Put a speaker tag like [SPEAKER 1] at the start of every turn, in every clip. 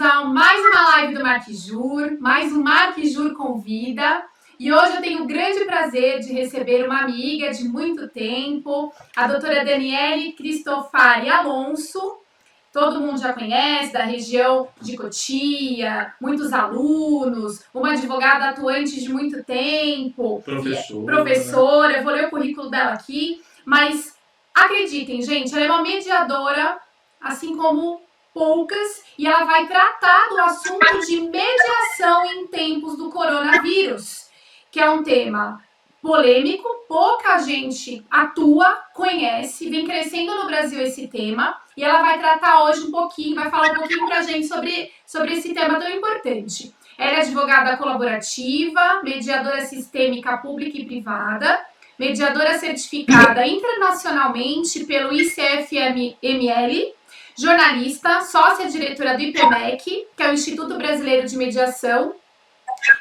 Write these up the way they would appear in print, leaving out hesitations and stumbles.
[SPEAKER 1] a mais uma live do Marquijur, mais um Marquijur Convida. E hoje eu tenho o grande prazer de receber uma amiga de muito tempo, a doutora Daniele Cristofari Alonso. Todo mundo já conhece, da região de Cotia, muitos alunos, uma advogada atuante de muito tempo. Professora, né? Eu vou ler o currículo dela aqui, mas acreditem, gente, ela é uma mediadora, assim como poucas, e ela vai tratar do assunto de mediação em tempos do coronavírus, que é um tema polêmico, pouca gente atua, conhece, vem crescendo no Brasil esse tema, e ela vai tratar hoje um pouquinho, vai falar um pouquinho pra gente sobre esse tema tão importante. Ela é advogada colaborativa, mediadora sistêmica pública e privada, mediadora certificada internacionalmente pelo ICFML, jornalista, sócia-diretora do IPMEC, que é o Instituto Brasileiro de Mediação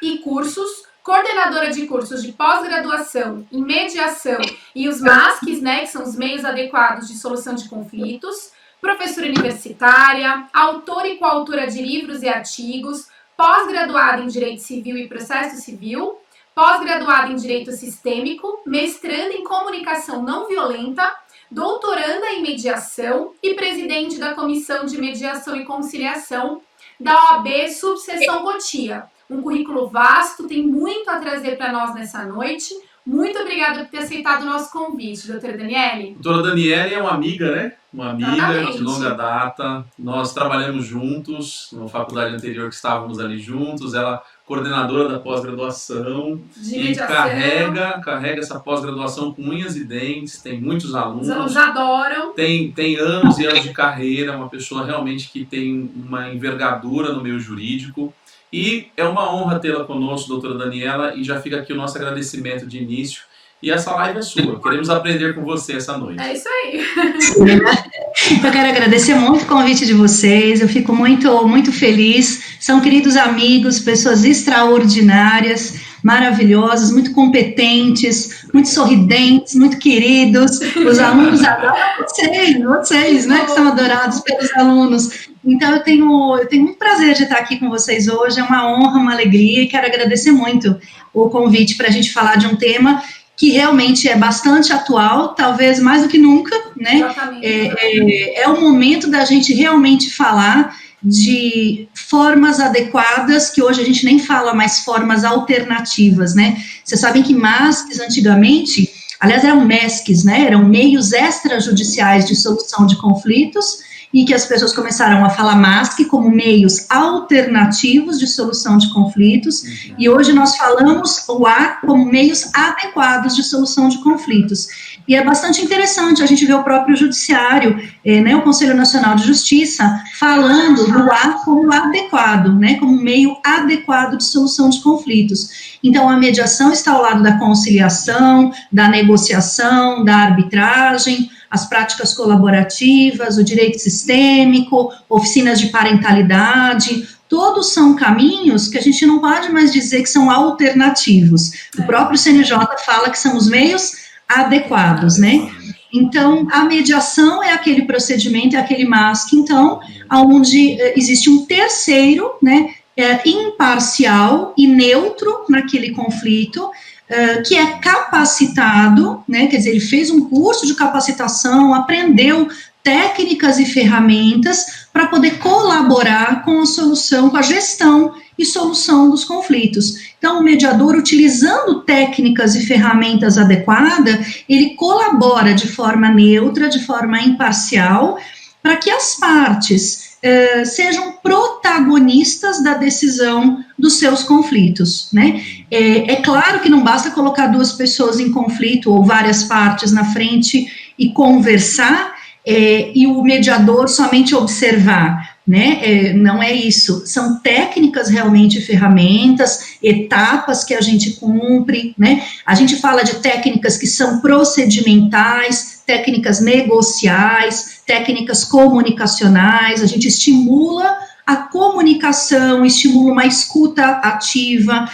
[SPEAKER 1] e Cursos, coordenadora de cursos de pós-graduação em mediação e os MASCs, né, que são os meios adequados de solução de conflitos, professora universitária, autora e coautora de livros e artigos, pós-graduada em Direito Civil e Processo Civil, pós-graduada em Direito Sistêmico, mestranda em Comunicação Não Violenta, doutoranda em Mediação e presidente da Comissão de Mediação e Conciliação da OAB Subseção Cotia. Um currículo vasto, tem muito a trazer para nós nessa noite. Muito obrigada por ter aceitado o nosso convite, doutora Daniele.
[SPEAKER 2] Doutora Daniele é uma amiga, né? Uma amiga de longa data. Nós trabalhamos juntos na faculdade anterior que estávamos ali juntos. Ela coordenadora da pós-graduação e carrega essa pós-graduação com unhas e dentes, tem muitos alunos. Os
[SPEAKER 1] alunos adoram.
[SPEAKER 2] Tem anos e anos de carreira, uma pessoa realmente que tem uma envergadura no meio jurídico. E é uma honra tê-la conosco, doutora Daniela, e já fica aqui o nosso agradecimento de início. E essa live é sua, queremos aprender com você essa noite.
[SPEAKER 1] É isso aí.
[SPEAKER 3] Eu quero agradecer muito o convite de vocês, eu fico muito feliz. São queridos amigos, pessoas extraordinárias, maravilhosas, muito competentes, muito sorridentes, muito queridos. Os alunos adoram vocês, né, que são adorados pelos alunos. Então, eu tenho muito prazer de estar aqui com vocês hoje, é uma honra, uma alegria, e quero agradecer muito o convite para a gente falar de um tema que realmente é bastante atual, talvez mais do que nunca, né? É o momento da gente realmente falar de formas adequadas, que hoje a gente nem fala mais formas alternativas, né? Vocês sabem que MASCs, antigamente, aliás, eram MESCs, né? Eram meios extrajudiciais de solução de conflitos, e que as pessoas começaram a falar MASC como meios alternativos de solução de conflitos, e hoje nós falamos o A como meios adequados de solução de conflitos. E é bastante interessante a gente ver o próprio judiciário, né, o Conselho Nacional de Justiça, falando do A como adequado, né, como meio adequado de solução de conflitos. Então, a mediação está ao lado da conciliação, da negociação, da arbitragem, as práticas colaborativas, o direito sistêmico, oficinas de parentalidade, todos são caminhos que a gente não pode mais dizer que são alternativos. O próprio CNJ fala que são os meios adequados, né? Então, a mediação é aquele procedimento, é aquele MASC, então, onde existe um terceiro, né, imparcial e neutro naquele conflito, que é capacitado, né, quer dizer, ele fez um curso de capacitação, aprendeu técnicas e ferramentas para poder colaborar com a solução, com a gestão e solução dos conflitos. Então, o mediador, utilizando técnicas e ferramentas adequadas, ele colabora de forma neutra, de forma imparcial, para que as partes sejam protagonistas da decisão dos seus conflitos, né? É claro que não basta colocar duas pessoas em conflito ou várias partes na frente e conversar, e o mediador somente observar, né? Não é isso, são técnicas realmente, ferramentas, etapas que a gente cumpre, né? A gente fala de técnicas que são procedimentais, técnicas negociais, técnicas comunicacionais, a gente estimula a comunicação, estimula uma escuta ativa,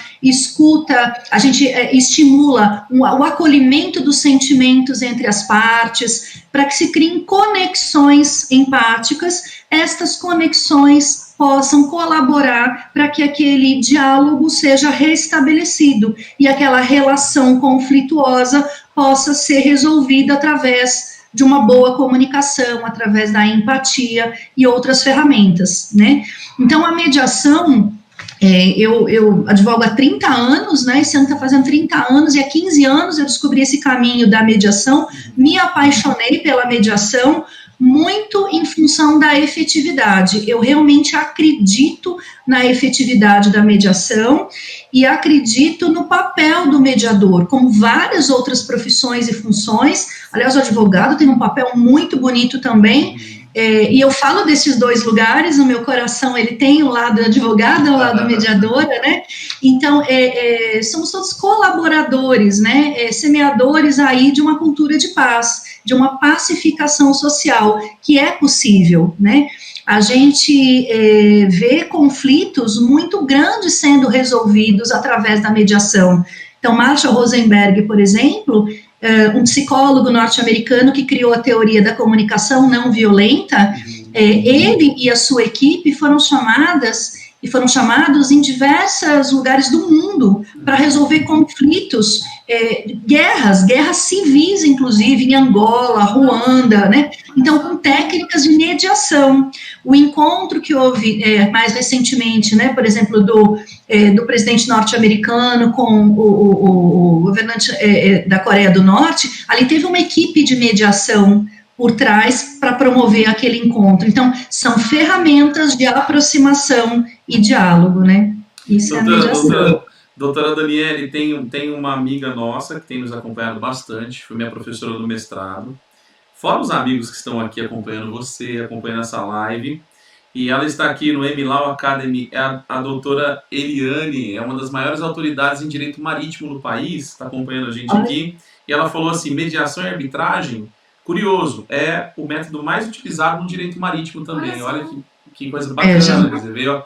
[SPEAKER 3] a gente estimula o acolhimento dos sentimentos entre as partes, para que se criem conexões empáticas. Estas conexões possam colaborar para que aquele diálogo seja restabelecido e aquela relação conflituosa possa ser resolvida através de uma boa comunicação, através da empatia e outras ferramentas, né? Então, a mediação, eu advogo há 30 anos, né? Esse ano está fazendo 30 anos, e há 15 anos eu descobri esse caminho da mediação, me apaixonei pela mediação, muito em função da efetividade. Eu realmente acredito na efetividade da mediação e acredito no papel do mediador, como várias outras profissões e funções. Aliás, o advogado tem um papel muito bonito também, e eu falo desses dois lugares, no meu coração ele tem o lado advogada, o lado mediadora, né? Então, somos todos colaboradores, né? Semeadores aí de uma cultura de paz, de uma pacificação social, que é possível, né? A gente vê conflitos muito grandes sendo resolvidos através da mediação. Então, Marshall Rosenberg, por exemplo, um psicólogo norte-americano que criou a teoria da comunicação não violenta, ele e a sua equipe foram chamados em diversos lugares do mundo para resolver conflitos, guerras civis, inclusive, em Angola, Ruanda, né? Então, com técnicas de mediação. O encontro que houve mais recentemente, né, por exemplo, do presidente norte-americano com o governante da Coreia do Norte, ali teve uma equipe de mediação por trás para promover aquele encontro. Então, são ferramentas de aproximação e diálogo, né? Isso é a mediação.
[SPEAKER 2] Doutora Daniele, tem uma amiga nossa que tem nos acompanhado bastante, foi minha professora do mestrado, fora os amigos que estão aqui acompanhando você, acompanhando essa live, e ela está aqui no M-Law Academy, a doutora Eliane, é uma das maiores autoridades em direito marítimo no país, está acompanhando a gente aqui, e ela falou assim, mediação e arbitragem, curioso, é o método mais utilizado no direito marítimo também, olha que coisa bacana, você vê, ó.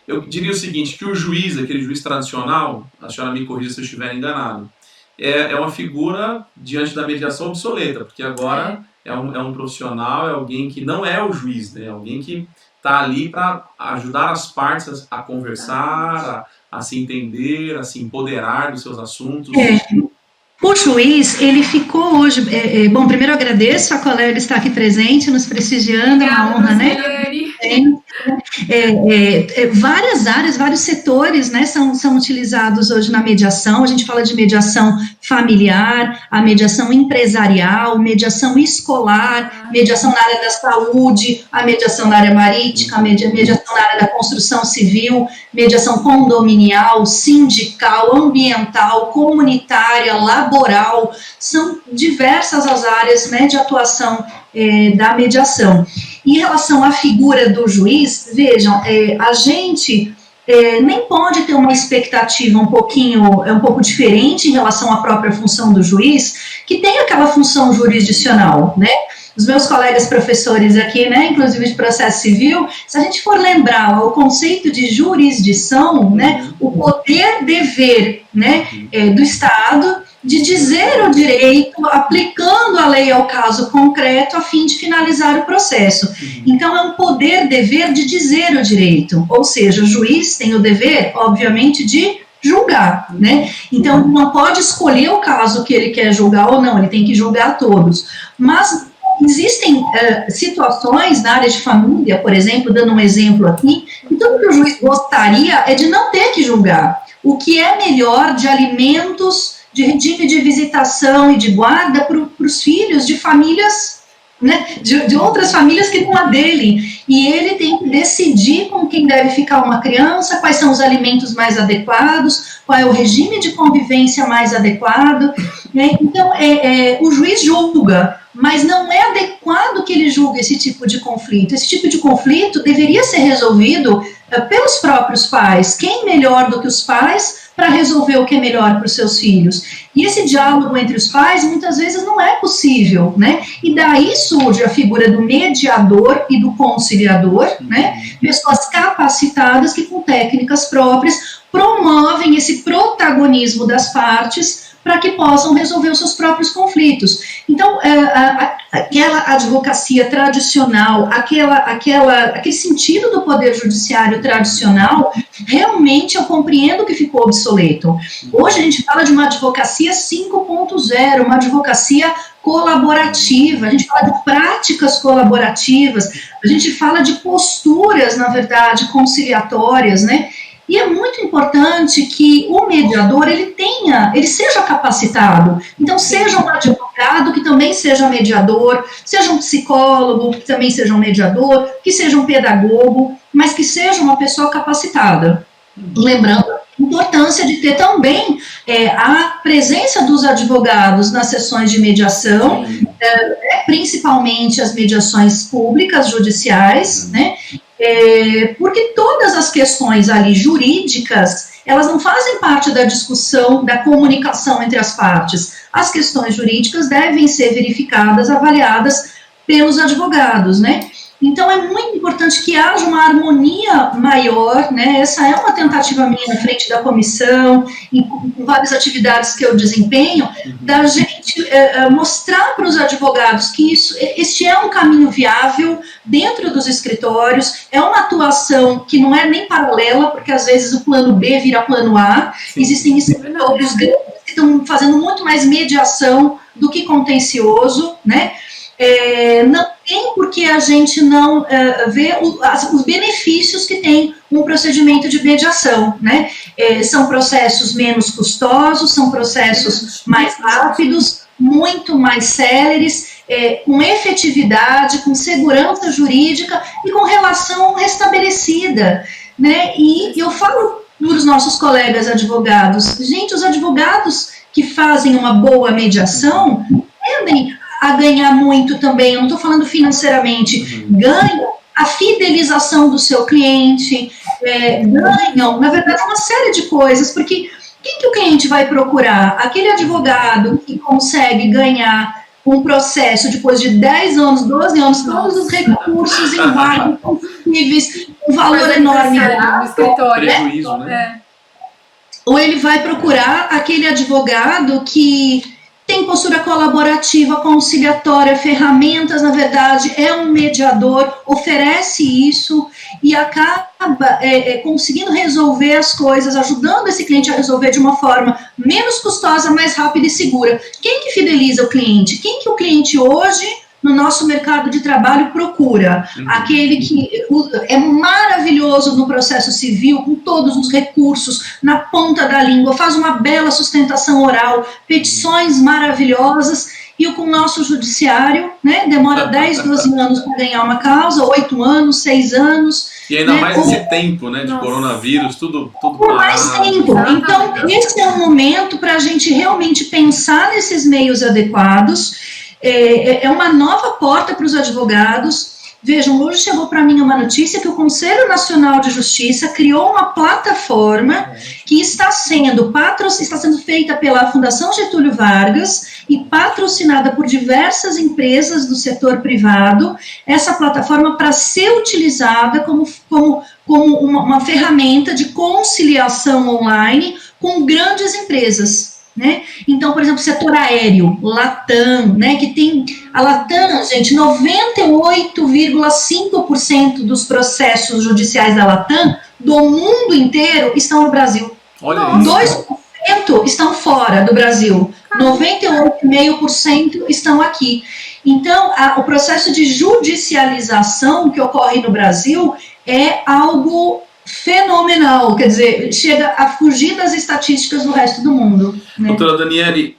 [SPEAKER 2] Eu diria o seguinte, que o juiz, aquele juiz tradicional, a senhora me corrija se eu estiver enganado, é uma figura diante da mediação obsoleta, porque agora é um profissional, é alguém que não é o juiz, né? Alguém que está ali para ajudar as partes a conversar, a se entender, a se empoderar dos seus assuntos.
[SPEAKER 3] O juiz, ele ficou hoje... bom, primeiro eu agradeço a colega estar aqui presente, nos prestigiando, é uma honra, né? Várias áreas, vários setores, né, são utilizados hoje na mediação. A gente fala de mediação familiar, a mediação empresarial, mediação escolar, mediação na área da saúde, a mediação na área marítima, a mediação na área da construção civil, mediação condominial, sindical, ambiental, comunitária, laboral. São diversas as áreas, né, de atuação da mediação. Em relação à figura do juiz, vejam, a gente nem pode ter uma expectativa um pouco diferente em relação à própria função do juiz, que tem aquela função jurisdicional, né? Os meus colegas professores aqui, né, inclusive de processo civil, se a gente for lembrar o conceito de jurisdição, né, o poder-dever, né, do Estado de dizer o direito, aplicando a lei ao caso concreto, a fim de finalizar o processo. Então, é um poder-dever de dizer o direito, ou seja, o juiz tem o dever, obviamente, de julgar, né? Então, não pode escolher o caso que ele quer julgar ou não, ele tem que julgar todos. Mas existem situações na área de família, por exemplo, dando um exemplo aqui, que tudo que o juiz gostaria é de não ter que julgar. O que é melhor de alimentos, de regime de visitação e de guarda para os filhos de famílias, né, de outras famílias que não a dele, e ele tem que decidir com quem deve ficar uma criança, quais são os alimentos mais adequados, qual é o regime de convivência mais adequado, né? Então, o juiz julga, mas não é adequado que ele julgue esse tipo de conflito. Esse tipo de conflito deveria ser resolvido pelos próprios pais. Quem melhor do que os pais para resolver o que é melhor para os seus filhos? E esse diálogo entre os pais, muitas vezes, não é possível, né? E daí surge a figura do mediador e do conciliador, né? Pessoas capacitadas que, com técnicas próprias, promovem esse protagonismo das partes para que possam resolver os seus próprios conflitos. Então, aquela advocacia tradicional, aquele sentido do poder judiciário tradicional, realmente eu compreendo que ficou obsoleto. Hoje a gente fala de uma advocacia 5.0, uma advocacia colaborativa, a gente fala de práticas colaborativas, a gente fala de posturas, na verdade, conciliatórias, né? E é muito importante que o mediador, ele seja capacitado. Então, seja um advogado que também seja mediador, seja um psicólogo que também seja um mediador, que seja um pedagogo, mas que seja uma pessoa capacitada. Lembrando a importância de ter também a presença dos advogados nas sessões de mediação, principalmente as mediações públicas, judiciais, né? Porque todas as questões ali jurídicas, elas não fazem parte da discussão, da comunicação entre as partes. As questões jurídicas devem ser verificadas, avaliadas pelos advogados, né? Então, é muito importante que haja uma harmonia maior, né? Essa é uma tentativa minha na frente da comissão, em várias atividades que eu desempenho, da gente mostrar para os advogados que este é um caminho viável dentro dos escritórios, é uma atuação que não é nem paralela, porque às vezes o plano B vira plano A, existem escritórios grandes que estão fazendo muito mais mediação do que contencioso, né? Não tem porque a gente não ver os benefícios que tem um procedimento de mediação, né? São processos menos custosos, são processos mais rápidos, muito mais céleres, com efetividade, com segurança jurídica e com relação restabelecida, né? E eu falo para os nossos colegas advogados, gente, os advogados que fazem uma boa mediação tendem a ganhar muito também, eu não estou falando financeiramente, ganham a fidelização do seu cliente, ganham, na verdade, uma série de coisas, porque quem que o cliente vai procurar? Aquele advogado que consegue ganhar um processo depois de 10 anos, 12 anos, todos os recursos em vários possíveis, um valor enorme
[SPEAKER 1] no escritório,
[SPEAKER 2] prejuízo, né?
[SPEAKER 3] Ou ele vai procurar aquele advogado que tem postura colaborativa, conciliatória, ferramentas, na verdade, é um mediador, oferece isso e acaba conseguindo resolver as coisas, ajudando esse cliente a resolver de uma forma menos custosa, mais rápida e segura. Quem que fideliza o cliente? Quem que o cliente hoje, no nosso mercado de trabalho, procura? Aquele que é maravilhoso no processo civil, com todos os recursos, na ponta da língua, faz uma bela sustentação oral, petições maravilhosas, e com o nosso judiciário, né, demora 10, 12 anos para ganhar uma causa, 8 anos, 6 anos.
[SPEAKER 2] E ainda mais esse tempo, né, de coronavírus, tudo
[SPEAKER 3] por mais tempo. Então, esse é um momento para a gente realmente pensar nesses meios adequados. É uma nova porta para os advogados. Vejam, hoje chegou para mim uma notícia que o Conselho Nacional de Justiça criou uma plataforma que está sendo feita pela Fundação Getúlio Vargas e patrocinada por diversas empresas do setor privado, essa plataforma para ser utilizada como uma ferramenta de conciliação online com grandes empresas. Né? Então, por exemplo, setor aéreo, Latam, né, que tem a Latam, gente, 98,5% dos processos judiciais da Latam do mundo inteiro estão no Brasil.
[SPEAKER 2] Olha
[SPEAKER 3] 2% estão fora do Brasil, 98,5% estão aqui. Então, o processo de judicialização que ocorre no Brasil é algo fenomenal, quer dizer, chega a fugir das estatísticas do resto do mundo. Né?
[SPEAKER 2] Doutora Daniele,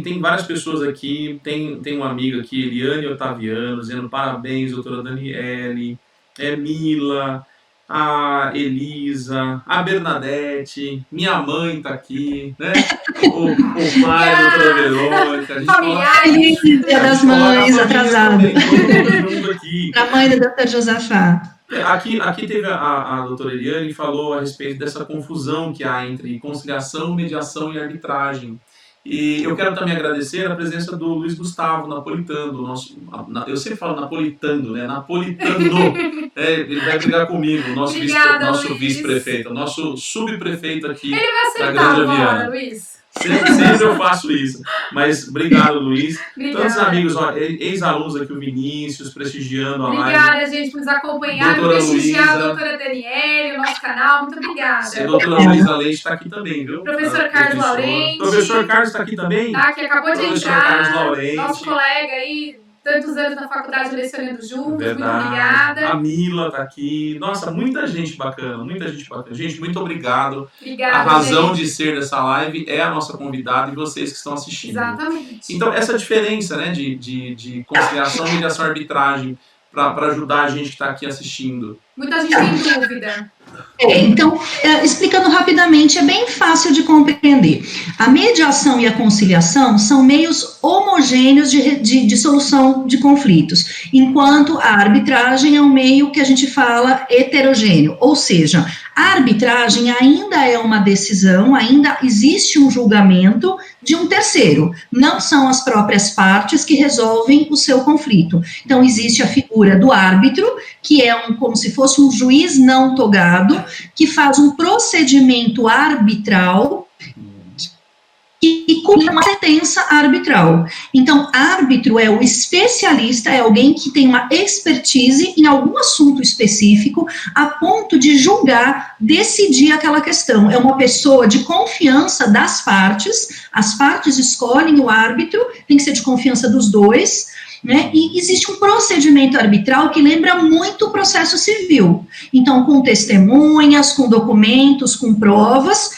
[SPEAKER 2] tem várias pessoas aqui, tem uma amiga aqui, Eliane Otaviano, dizendo parabéns, doutora Daniele, Mila, a Elisa, a Bernadette, minha mãe está aqui, né? O pai, a doutora Verônica, a gente
[SPEAKER 3] Feliz Dia das Mães, atrasada.
[SPEAKER 2] A
[SPEAKER 3] mãe do Dr. Josafá.
[SPEAKER 2] Aqui teve a doutora Eliane falou a respeito dessa confusão que há entre conciliação, mediação e arbitragem. E eu quero também agradecer a presença do Luiz Gustavo Napolitano, eu sempre falo Napolitano, né? Napolitano, ele vai brigar comigo, nosso vice-prefeito, nosso subprefeito aqui.
[SPEAKER 1] Ele vai acertar agora, Luiz.
[SPEAKER 2] Sempre eu faço isso. Mas obrigado, Luiz. Tantos amigos, ex-alunos aqui, o Vinícius, prestigiando a live.
[SPEAKER 1] Obrigada, gente, por nos acompanhar, por prestigiar a doutora Daniele, o nosso canal. Muito obrigada.
[SPEAKER 2] A doutora Luísa Leite está aqui também, viu?
[SPEAKER 1] Professor Carlos Laurenti.
[SPEAKER 2] Professor Carlos está aqui também?
[SPEAKER 1] Tá, que acabou de entrar.
[SPEAKER 2] Carlos Laurenti.
[SPEAKER 1] Nosso colega aí. Tantos anos na faculdade lecionando juntos,
[SPEAKER 2] Verdade.
[SPEAKER 1] Muito obrigada.
[SPEAKER 2] A Mila tá aqui. Nossa, muita gente bacana, muita gente bacana. Gente, muito obrigado.
[SPEAKER 1] Obrigada,
[SPEAKER 2] a razão
[SPEAKER 1] gente.
[SPEAKER 2] de ser dessa live é a nossa convidada e vocês que estão assistindo.
[SPEAKER 1] Exatamente.
[SPEAKER 2] Então, essa diferença, né, de conciliação, mediação e arbitragem para ajudar a gente que está aqui assistindo.
[SPEAKER 1] Muita gente tem dúvida.
[SPEAKER 3] Então, explicando rapidamente, é bem fácil de compreender. A mediação e a conciliação são meios homogêneos de solução de conflitos, enquanto a arbitragem é um meio que a gente fala heterogêneo, ou seja, a arbitragem ainda é uma decisão, ainda existe um julgamento de um terceiro, não são as próprias partes que resolvem o seu conflito. Então, existe a figura do árbitro, que é como se fosse um juiz não togado, que faz um procedimento arbitral e cumpre uma sentença arbitral. Então, árbitro é o especialista, é alguém que tem uma expertise em algum assunto específico, a ponto de julgar, decidir aquela questão. É uma pessoa de confiança das partes, as partes escolhem o árbitro, tem que ser de confiança dos dois, né? E existe um procedimento arbitral que lembra muito o processo civil. Então, com testemunhas, com documentos, com provas,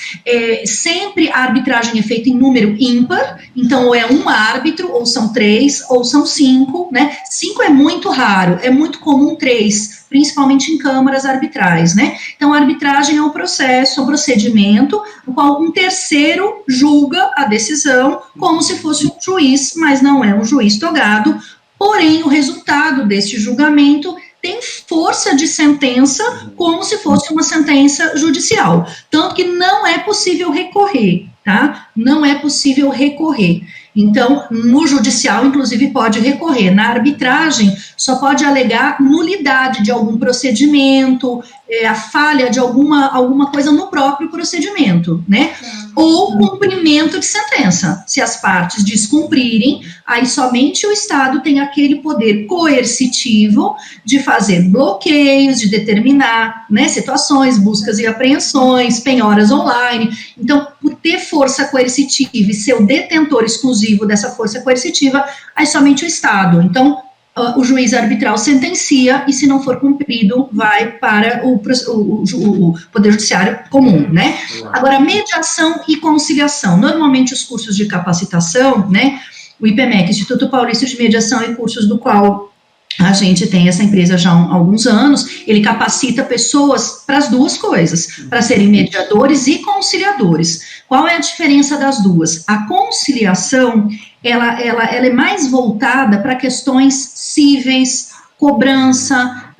[SPEAKER 3] sempre a arbitragem é feita em número ímpar, então ou é um árbitro, ou são 3, ou são 5, né? 5 é muito raro, é muito comum 3, principalmente em câmaras arbitrais, né? Então, a arbitragem é um processo, um procedimento, no qual um terceiro julga a decisão como se fosse um juiz, mas não é um juiz togado. Porém, o resultado deste julgamento tem força de sentença, como se fosse uma sentença judicial. Tanto que não é possível recorrer, tá? Não é possível recorrer. Então, no judicial, inclusive, pode recorrer. Na arbitragem, só pode alegar nulidade de algum procedimento, a falha de alguma coisa no próprio procedimento, né? Ou cumprimento de sentença. Se as partes descumprirem, aí somente o Estado tem aquele poder coercitivo de fazer bloqueios, de determinar, né, situações, buscas e apreensões, penhoras online. Então, por ter força coercitiva e ser o detentor exclusivo dessa força coercitiva, aí somente o Estado. Então, o juiz arbitral sentencia e, se não for cumprido, vai para o Poder Judiciário comum, né? Agora, mediação e conciliação. Normalmente, os cursos de capacitação, né, o IPMEC, Instituto Paulista de Mediação e Cursos, do qual a gente tem essa empresa já há alguns anos, ele capacita pessoas para as duas coisas, para serem mediadores e conciliadores. Qual é a diferença das duas? A conciliação, ela é mais voltada para questões cíveis, cobrança,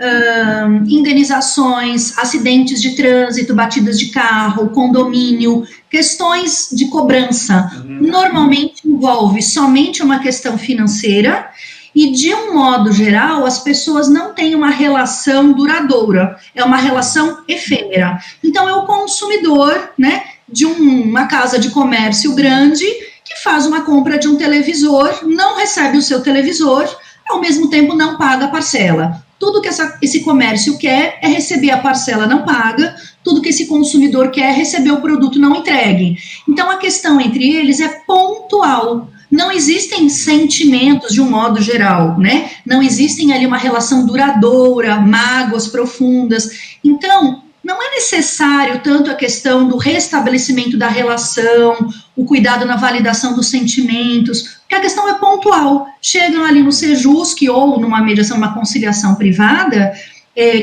[SPEAKER 3] indenizações, acidentes de trânsito, batidas de carro, condomínio, questões de cobrança. Normalmente envolve somente uma questão financeira e, de um modo geral, as pessoas não têm uma relação duradoura, é uma relação efêmera. Então, é o consumidor, né, de uma casa de comércio grande que faz uma compra de um televisor, não recebe o seu televisor, ao mesmo tempo não paga a parcela. Tudo que esse comércio quer é receber a parcela não paga, tudo que esse consumidor quer é receber o produto não entregue. Então, a questão entre eles é pontual. Não existem sentimentos de um modo geral, né? Não existem ali uma relação duradoura, mágoas profundas. Então, não é necessário tanto a questão do restabelecimento da relação, o cuidado na validação dos sentimentos, porque a questão é pontual. Chegam ali no Sejusc ou numa mediação, uma conciliação privada,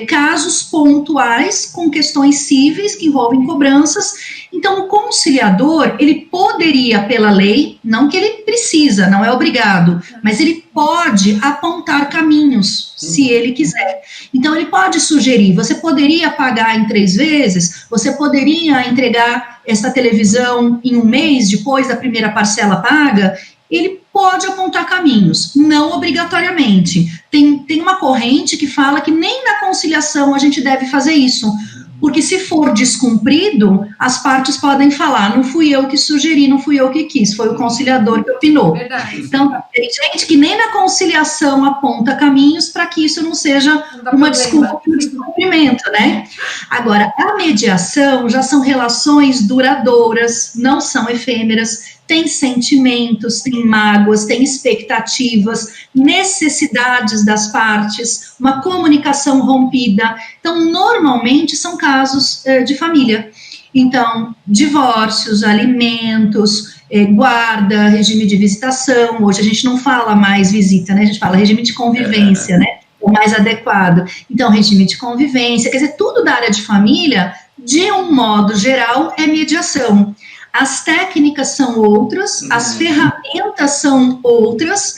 [SPEAKER 3] casos pontuais com questões cíveis que envolvem cobranças, Então, o conciliador, ele poderia, pela lei, não que ele precisa, não é obrigado, mas ele pode apontar caminhos, se ele quiser. Então, ele pode sugerir, você poderia pagar em 3 vezes, você poderia entregar essa televisão em 1 mês, depois da primeira parcela paga. Ele pode apontar caminhos, não obrigatoriamente. Tem uma corrente que fala que nem na conciliação a gente deve fazer isso, porque se for descumprido, as partes podem falar, não fui eu que sugeri, não fui eu que quis, foi o conciliador que opinou.
[SPEAKER 1] Verdade.
[SPEAKER 3] Então, tem gente que nem na conciliação aponta caminhos para que isso não seja uma desculpa para o descumprimento, né? Agora, a mediação já são relações duradouras, não são efêmeras, tem sentimentos, tem mágoas, tem expectativas, necessidades das partes, uma comunicação rompida. Então, normalmente são casos de família. Então, divórcios, alimentos, guarda, regime de visitação. Hoje a gente não fala mais visita, né? A gente fala regime de convivência, né? O mais adequado. Então, regime de convivência, quer dizer, tudo da área de família, de um modo geral, é mediação. As técnicas são outras, as ferramentas são outras,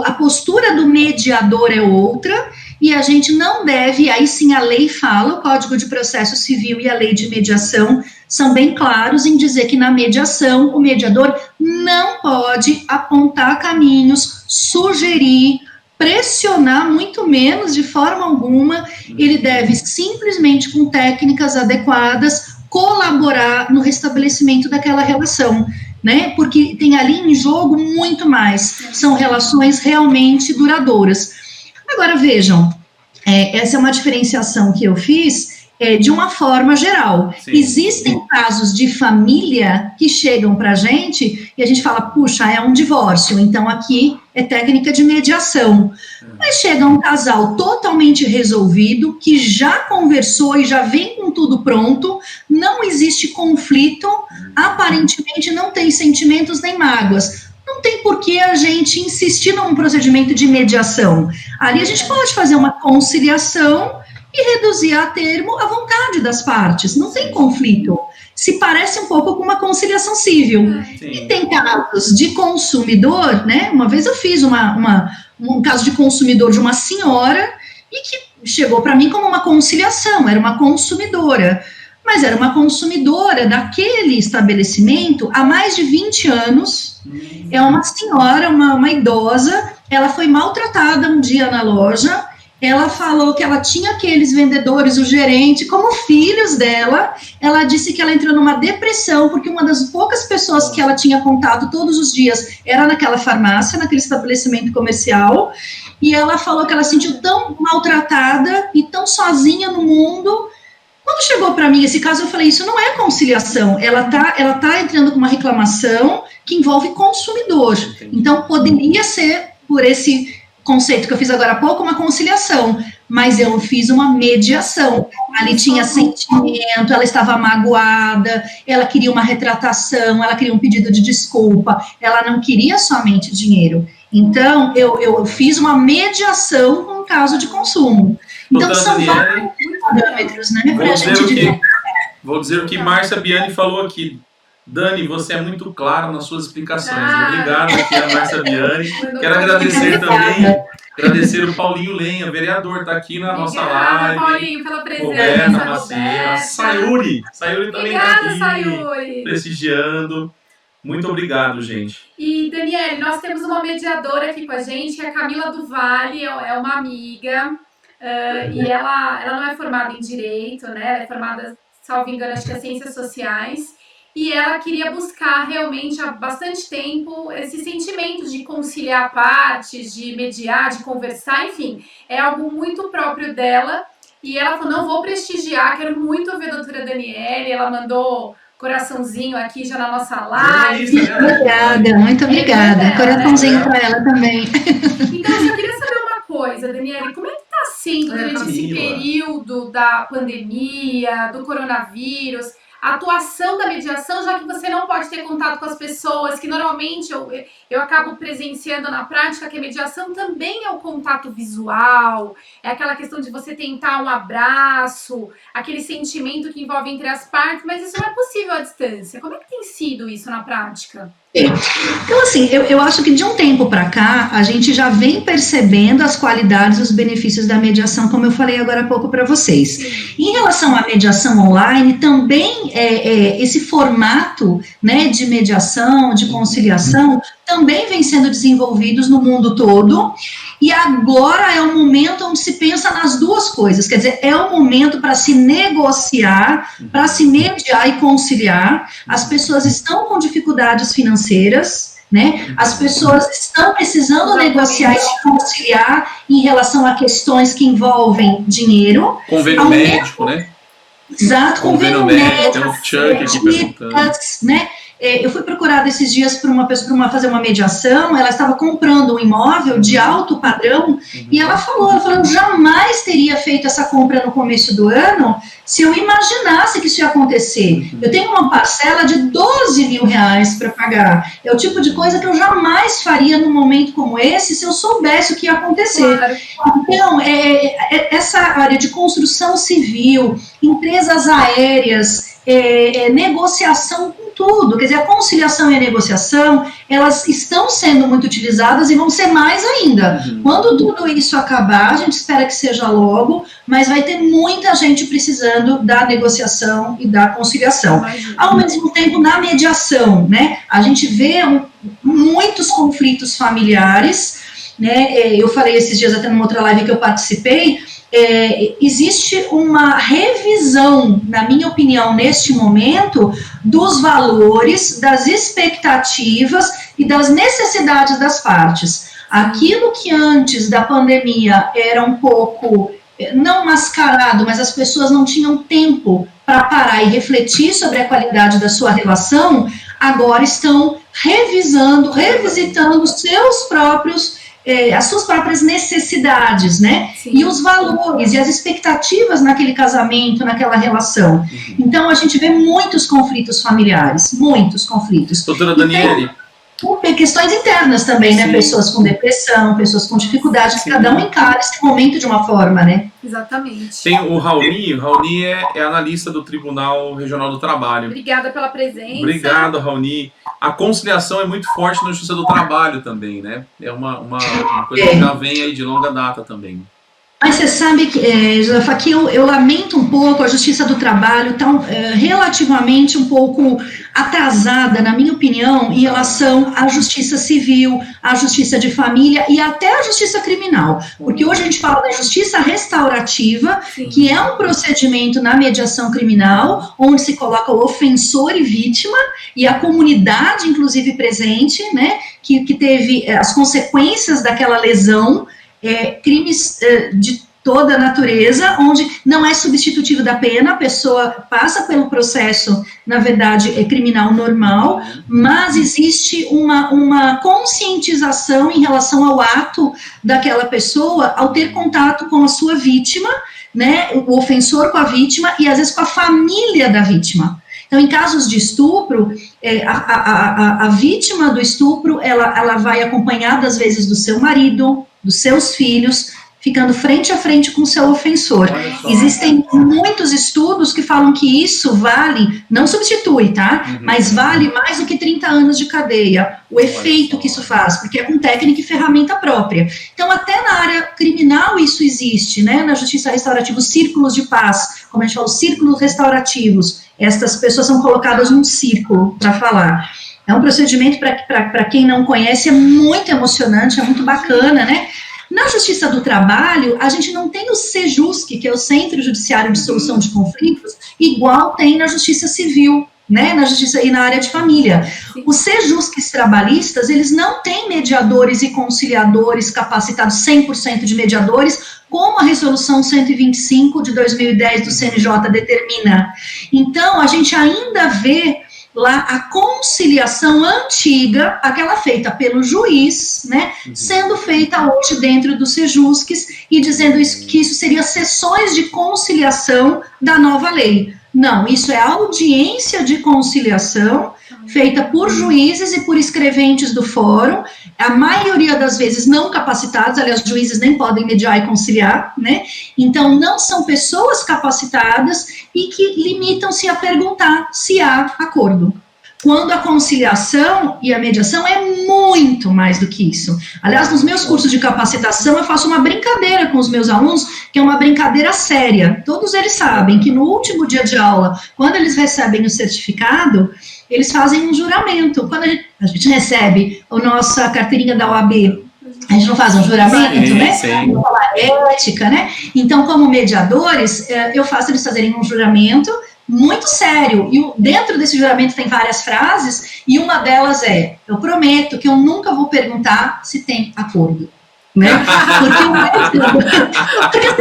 [SPEAKER 3] a postura do mediador é outra, e a gente não deve, aí sim a lei fala, o Código de Processo Civil e a lei de mediação são bem claros em dizer que na mediação o mediador não pode apontar caminhos, sugerir, pressionar, muito menos, de forma alguma. Ele deve simplesmente, com técnicas adequadas, colaborar no restabelecimento daquela relação, né? Porque tem ali em jogo muito mais, são relações realmente duradouras. Agora, vejam, essa é uma diferenciação que eu fiz de uma forma geral. Sim. Existem casos de família que chegam para a gente e a gente fala, puxa, é um divórcio, então aqui é técnica de mediação. Mas chega um casal totalmente resolvido, que já conversou e já vem com tudo pronto, não existe conflito, aparentemente não tem sentimentos nem mágoas. Não tem por que a gente insistir num procedimento de mediação. Ali a gente pode fazer uma conciliação e reduzir a termo a vontade das partes, não tem conflito. Se parece um pouco com uma conciliação civil. Sim. E tem casos de consumidor, né? Uma vez eu fiz um caso de consumidor de uma senhora e que chegou para mim como uma conciliação, era uma consumidora, mas era uma consumidora daquele estabelecimento há mais de 20 anos, é uma senhora, uma idosa, ela foi maltratada um dia na loja. Ela falou que ela tinha aqueles vendedores, o gerente, como filhos dela. Ela disse que ela entrou numa depressão, porque uma das poucas pessoas que ela tinha contato todos os dias era naquela farmácia, naquele estabelecimento comercial. E ela falou que ela se sentiu tão maltratada e tão sozinha no mundo. Quando chegou para mim esse caso, eu falei, isso não é conciliação. Ela tá entrando com uma reclamação que envolve consumidor. Então, poderia ser, por esse conceito que eu fiz agora há pouco, uma conciliação, mas eu fiz uma mediação. Ali tinha sentimento, ela estava magoada, ela queria uma retratação, ela queria um pedido de desculpa, ela não queria somente dinheiro. Então, eu fiz uma mediação com um caso de consumo. Então, são vários parâmetros, né, para a gente dizer.
[SPEAKER 2] Vou dizer o que Márcia Biani falou aqui. Dani, você é muito clara nas suas explicações. Obrigado aqui a Márcia Biani. Quero agradecer também, agradecer o Paulinho Lenha, vereador, está aqui na nossa live.
[SPEAKER 1] Paulinho, pela presença.
[SPEAKER 2] Roberta Maceira, Sayuri também está aqui,
[SPEAKER 1] Sayuri,
[SPEAKER 2] prestigiando. Muito obrigado, gente.
[SPEAKER 1] E, Daniele, nós temos uma mediadora aqui com a gente, a Camila do Vale, é uma amiga, e ela não é formada em Direito, né? Ela é formada, salvo engano, acho que é Ciências Sociais. E ela queria buscar realmente há bastante tempo esses sentimentos de conciliar partes, de mediar, de conversar, enfim. É algo muito próprio dela. E ela falou, não, vou prestigiar, quero muito ouvir a doutora Daniele. Ela mandou coraçãozinho aqui já na nossa live.
[SPEAKER 3] Obrigada, muito obrigada. Coraçãozinho para ela também.
[SPEAKER 1] Então, eu só queria saber uma coisa, Daniele, como é que está sendo durante esse período da pandemia, do coronavírus? a atuação da mediação, já que você não pode ter contato com as pessoas, que normalmente eu acabo presenciando na prática que a mediação também é o contato visual, é aquela questão de você tentar um abraço, aquele sentimento que envolve entre as partes, mas isso não é possível à distância. Como é que tem sido isso na prática?
[SPEAKER 3] Então, assim, eu acho que de um tempo para cá, a gente já vem percebendo as qualidades e os benefícios da mediação, como eu falei agora há pouco para vocês. Em relação à mediação online, também esse formato, né, de mediação, de conciliação, também vem sendo desenvolvidos no mundo todo, e agora é o momento onde se pensa nas duas coisas, quer dizer, é o momento para se negociar, para se mediar e conciliar. As pessoas estão com dificuldades financeiras, né? As pessoas estão precisando negociar e conciliar em relação a questões que envolvem dinheiro.
[SPEAKER 2] Convênio médico, né?
[SPEAKER 3] Exato,
[SPEAKER 2] convênio médico, tem um Chuck aqui perguntando.
[SPEAKER 3] Né? Eu fui procurada esses dias por uma pessoa para fazer uma mediação. Ela estava comprando um imóvel de alto padrão e ela falou, eu jamais teria feito essa compra no começo do ano se eu imaginasse que isso ia acontecer. Eu tenho uma parcela de 12 mil reais para pagar. É o tipo de coisa que eu jamais faria num momento como esse se eu soubesse o que ia acontecer. Claro. Então, essa área de construção civil, empresas aéreas, negociação com tudo, quer dizer, a conciliação e a negociação, elas estão sendo muito utilizadas e vão ser mais ainda. Quando tudo isso acabar, a gente espera que seja logo, mas vai ter muita gente precisando da negociação e da conciliação. Ao mesmo tempo, na mediação, né, a gente vê muitos conflitos familiares, né, eu falei esses dias até numa outra live que eu participei, existe uma revisão, na minha opinião, neste momento, dos valores, das expectativas e das necessidades das partes. Aquilo que antes da pandemia era um pouco, não mascarado, mas as pessoas não tinham tempo para parar e refletir sobre a qualidade da sua relação, agora estão revisitando seus próprios as suas próprias necessidades, né? Sim. E os valores e as expectativas naquele casamento, naquela relação. Então, a gente vê muitos conflitos familiares, muitos conflitos.
[SPEAKER 2] Doutora Daniele.
[SPEAKER 3] Tem questões internas também, né? Sim. Pessoas com depressão, pessoas com dificuldades, cada um encara esse momento de uma forma, né?
[SPEAKER 1] Exatamente.
[SPEAKER 2] Tem o Raoni é analista do Tribunal Regional do Trabalho.
[SPEAKER 1] Obrigada pela presença.
[SPEAKER 2] Obrigado, Raoni. A conciliação é muito forte na Justiça do Trabalho também, né? É uma coisa que já vem aí de longa data também.
[SPEAKER 3] Mas você sabe que, Josefa, que eu lamento um pouco, a Justiça do Trabalho está relativamente um pouco atrasada, na minha opinião, em relação à Justiça Civil, à Justiça de Família e até à Justiça Criminal. Porque hoje a gente fala da Justiça Restaurativa, sim, que é um procedimento na mediação criminal, onde se coloca o ofensor e vítima, e a comunidade, inclusive, presente, né, que teve as consequências daquela lesão, crimes de toda a natureza, onde não é substitutivo da pena, a pessoa passa pelo processo, na verdade, criminal normal, mas existe uma conscientização em relação ao ato daquela pessoa ao ter contato com a sua vítima, né, o ofensor com a vítima e, às vezes, com a família da vítima. Então, em casos de estupro, a vítima do estupro, ela vai acompanhada, às vezes, do seu marido, dos seus filhos, ficando frente a frente com o seu ofensor. Existem muitos estudos que falam que isso vale, não substitui, tá? Mas vale mais do que 30 anos de cadeia, o efeito que isso faz, porque é com técnica e ferramenta própria. Então, até na área criminal isso existe, né? Na Justiça Restaurativa, os círculos de paz, como a gente fala, os círculos restaurativos, estas pessoas são colocadas num círculo para falar. É um procedimento, para quem não conhece, é muito emocionante, é muito bacana, né? Na Justiça do Trabalho, a gente não tem o Sejusc, que é o Centro Judiciário de Solução de Conflitos, igual tem na Justiça Civil, né? Na Justiça e na área de família. Os Sejuscs trabalhistas, eles não têm mediadores e conciliadores capacitados, 100% de mediadores, como a Resolução 125 de 2010 do CNJ determina. Então, a gente ainda vê lá a conciliação antiga, aquela feita pelo juiz, né, sendo feita hoje dentro dos Sejuscs e dizendo que isso seria sessões de conciliação da nova lei. Não, isso é audiência de conciliação feita por juízes e por escreventes do fórum, a maioria das vezes não capacitados, aliás, juízes nem podem mediar e conciliar, né? Então, não são pessoas capacitadas e que limitam-se a perguntar se há acordo. Quando a conciliação e a mediação é muito mais do que isso. Aliás, nos meus cursos de capacitação, eu faço uma brincadeira com os meus alunos, que é uma brincadeira séria. Todos eles sabem que no último dia de aula, quando eles recebem o certificado, eles fazem um juramento. Quando a gente recebe a nossa carteirinha da OAB, a gente não faz um juramento, né?
[SPEAKER 2] Sim.
[SPEAKER 3] Ética, né? Então, como mediadores, eu faço eles fazerem um juramento muito sério, e dentro desse juramento tem várias frases, e uma delas é: eu prometo que eu nunca vou perguntar se tem acordo, né? Porque a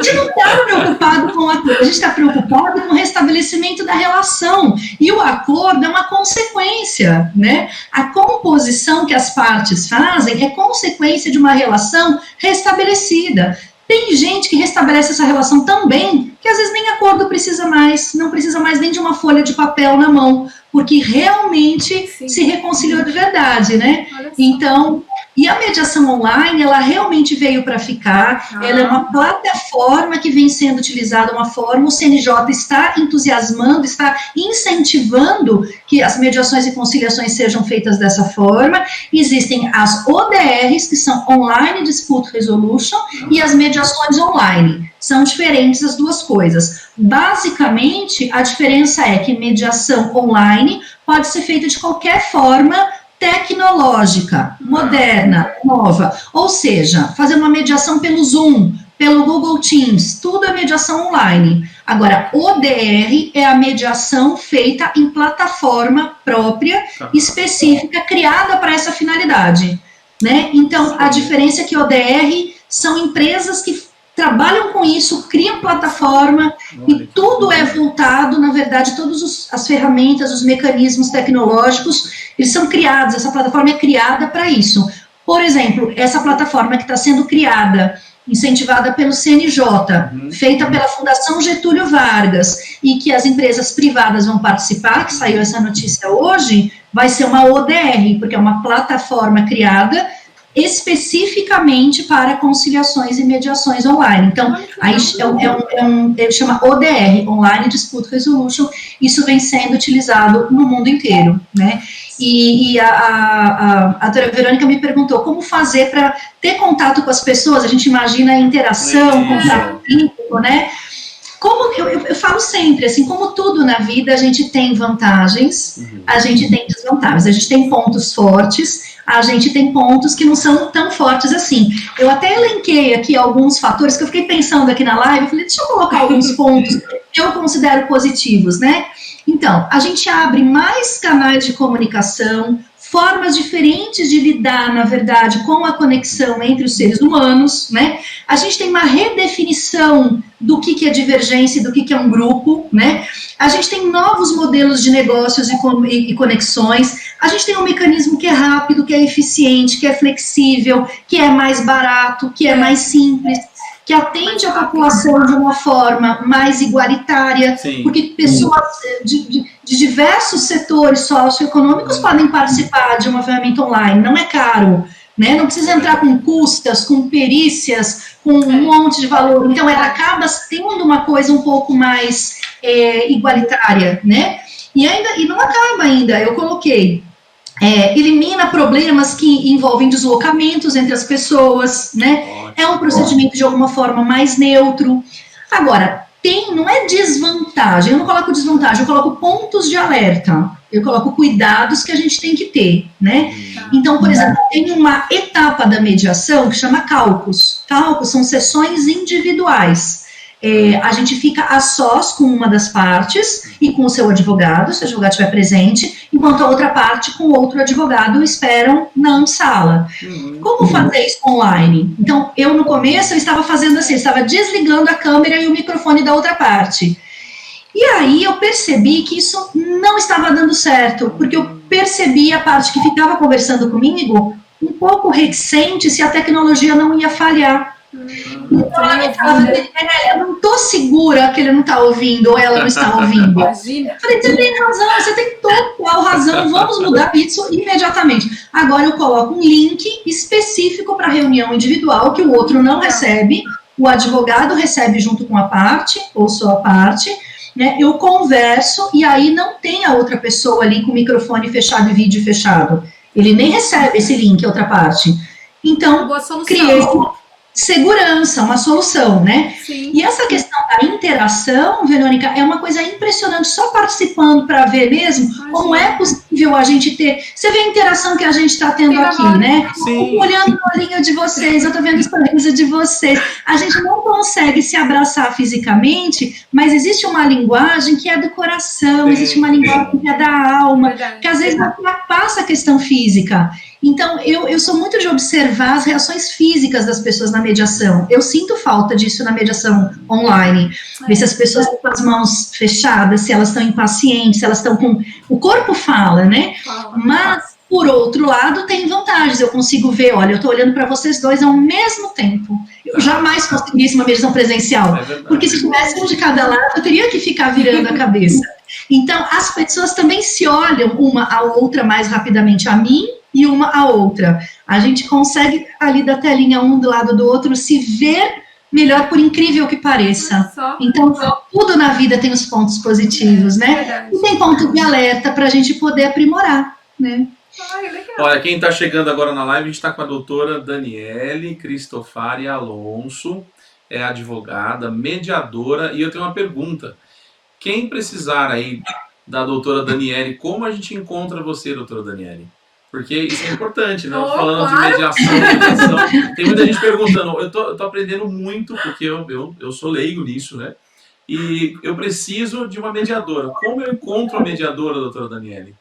[SPEAKER 3] gente não está preocupado com o acordo, a gente está preocupado com o restabelecimento da relação, e o acordo é uma consequência, né? A composição que as partes fazem é consequência de uma relação restabelecida. Tem gente que restabelece essa relação tão bem que às vezes nem acordo precisa mais, não precisa mais nem de uma folha de papel na mão, porque realmente se reconciliou de verdade, né? Então, e a mediação online, ela realmente veio para ficar, ela é uma plataforma que vem sendo utilizada, uma forma, o CNJ está entusiasmando, está incentivando que as mediações e conciliações sejam feitas dessa forma. Existem as ODRs, que são Online Dispute Resolution, e as mediações online. São diferentes as duas coisas. Basicamente, a diferença é que mediação online pode ser feita de qualquer forma tecnológica, moderna, nova. Ou seja, fazer uma mediação pelo Zoom, pelo Google Teams, tudo é mediação online. Agora, ODR é a mediação feita em plataforma própria, específica, criada para essa finalidade, né? Então, a diferença é que ODR são empresas que trabalham com isso, criam plataforma, e tudo é voltado, na verdade, todas as ferramentas, os mecanismos tecnológicos, eles são criados, essa plataforma é criada para isso. Por exemplo, essa plataforma que está sendo criada, incentivada pelo CNJ, feita pela Fundação Getúlio Vargas, e que as empresas privadas vão participar, que saiu essa notícia hoje, vai ser uma ODR, porque é uma plataforma criada especificamente para conciliações e mediações online. Então, aí chama ODR, Online Dispute Resolution, isso vem sendo utilizado no mundo inteiro, né? E a doutora Verônica me perguntou como fazer para ter contato com as pessoas, a gente imagina a interação, contato físico, né? Como eu falo sempre, assim, como tudo na vida, a gente tem vantagens, a gente tem desvantagens, a gente tem pontos fortes, a gente tem pontos que não são tão fortes assim. Eu até elenquei aqui alguns fatores que eu fiquei pensando aqui na live, eu falei, deixa eu colocar alguns pontos que eu considero positivos, né? Então, a gente abre mais canais de comunicação, formas diferentes de lidar, na verdade, com a conexão entre os seres humanos, né? A gente tem uma redefinição do que é divergência e do que é um grupo, né? A gente tem novos modelos de negócios e conexões, a gente tem um mecanismo que é rápido, que é eficiente, que é flexível, que é mais barato, que é mais simples, que atende a população de uma forma mais igualitária, porque pessoas de diversos setores socioeconômicos podem participar de uma ferramenta online, não é caro, né? Não precisa entrar com custas, com perícias, com um monte de valor, então ela acaba tendo uma coisa um pouco mais igualitária, né? E não acaba ainda, eu coloquei, elimina problemas que envolvem deslocamentos entre as pessoas, né? É um procedimento de alguma forma mais neutro. Agora, não é desvantagem, eu não coloco desvantagem, eu coloco pontos de alerta, eu coloco cuidados que a gente tem que ter, né? Então, por exemplo, tem uma etapa da mediação que chama caucus. Caucus são sessões individuais. A gente fica a sós com uma das partes e com o seu advogado, se o advogado estiver presente, enquanto a outra parte com outro advogado esperam na sala. Como fazer isso online? Então, eu no começo eu estava fazendo assim, estava desligando a câmera e o microfone da outra parte. E aí eu percebi que isso não estava dando certo, porque eu percebi a parte que ficava conversando comigo um pouco reticente se a tecnologia não ia falhar. Então ela falava, eu não estou segura que ele não está ouvindo ou ela não está ouvindo.
[SPEAKER 1] Imagina.
[SPEAKER 3] Eu falei, você tem razão, você tem total razão, vamos mudar isso imediatamente. Agora eu coloco um link específico para reunião individual que o outro não recebe, o advogado recebe junto com a parte, ou só a parte, né? Eu converso e aí não tem a outra pessoa ali com o microfone fechado e vídeo fechado. Ele nem recebe esse link, a outra parte. Então, criei segurança, uma solução, né?
[SPEAKER 1] Sim.
[SPEAKER 3] E essa questão da interação, Verônica, é uma coisa impressionante, só participando para ver mesmo como é possível a gente ter. Você vê a interação que a gente está tendo aqui, né?
[SPEAKER 2] Sim.
[SPEAKER 3] Olhando no olhinho de vocês, eu estou vendo o sorriso de vocês. A gente não consegue se abraçar fisicamente, mas existe uma linguagem que é do coração, existe uma linguagem que é da alma, que às vezes ultrapassa a questão física. Então, eu sou muito de observar as reações físicas das pessoas na mediação. Eu sinto falta disso na mediação online. Ver se as pessoas estão com as mãos fechadas, se elas estão impacientes, se elas estão com... O corpo fala, né? Mas, por outro lado, tem vantagens. Eu consigo ver, olha, eu estou olhando para vocês dois ao mesmo tempo. Eu jamais conseguisse uma mediação presencial. Porque se tivesse um de cada lado, eu teria que ficar virando a cabeça. Então, as pessoas também se olham uma a outra mais rapidamente a mim, e uma a outra. A gente consegue, ali da telinha, um do lado do outro, se ver melhor, por incrível que pareça. Então, tudo na vida tem os pontos positivos, né? E tem ponto de alerta para a gente poder aprimorar, né?
[SPEAKER 2] Olha, quem está chegando agora na live, a gente está com a doutora Daniele Cristofari Alonso, é advogada, mediadora, e eu tenho uma pergunta. Quem precisar aí da doutora Daniele, como a gente encontra você, doutora Daniele? Porque isso é importante, né? Falando de mediação, tem muita gente perguntando, eu tô aprendendo muito, porque eu sou leigo nisso, né? E eu preciso de uma mediadora. Como eu encontro a mediadora, doutora Daniele?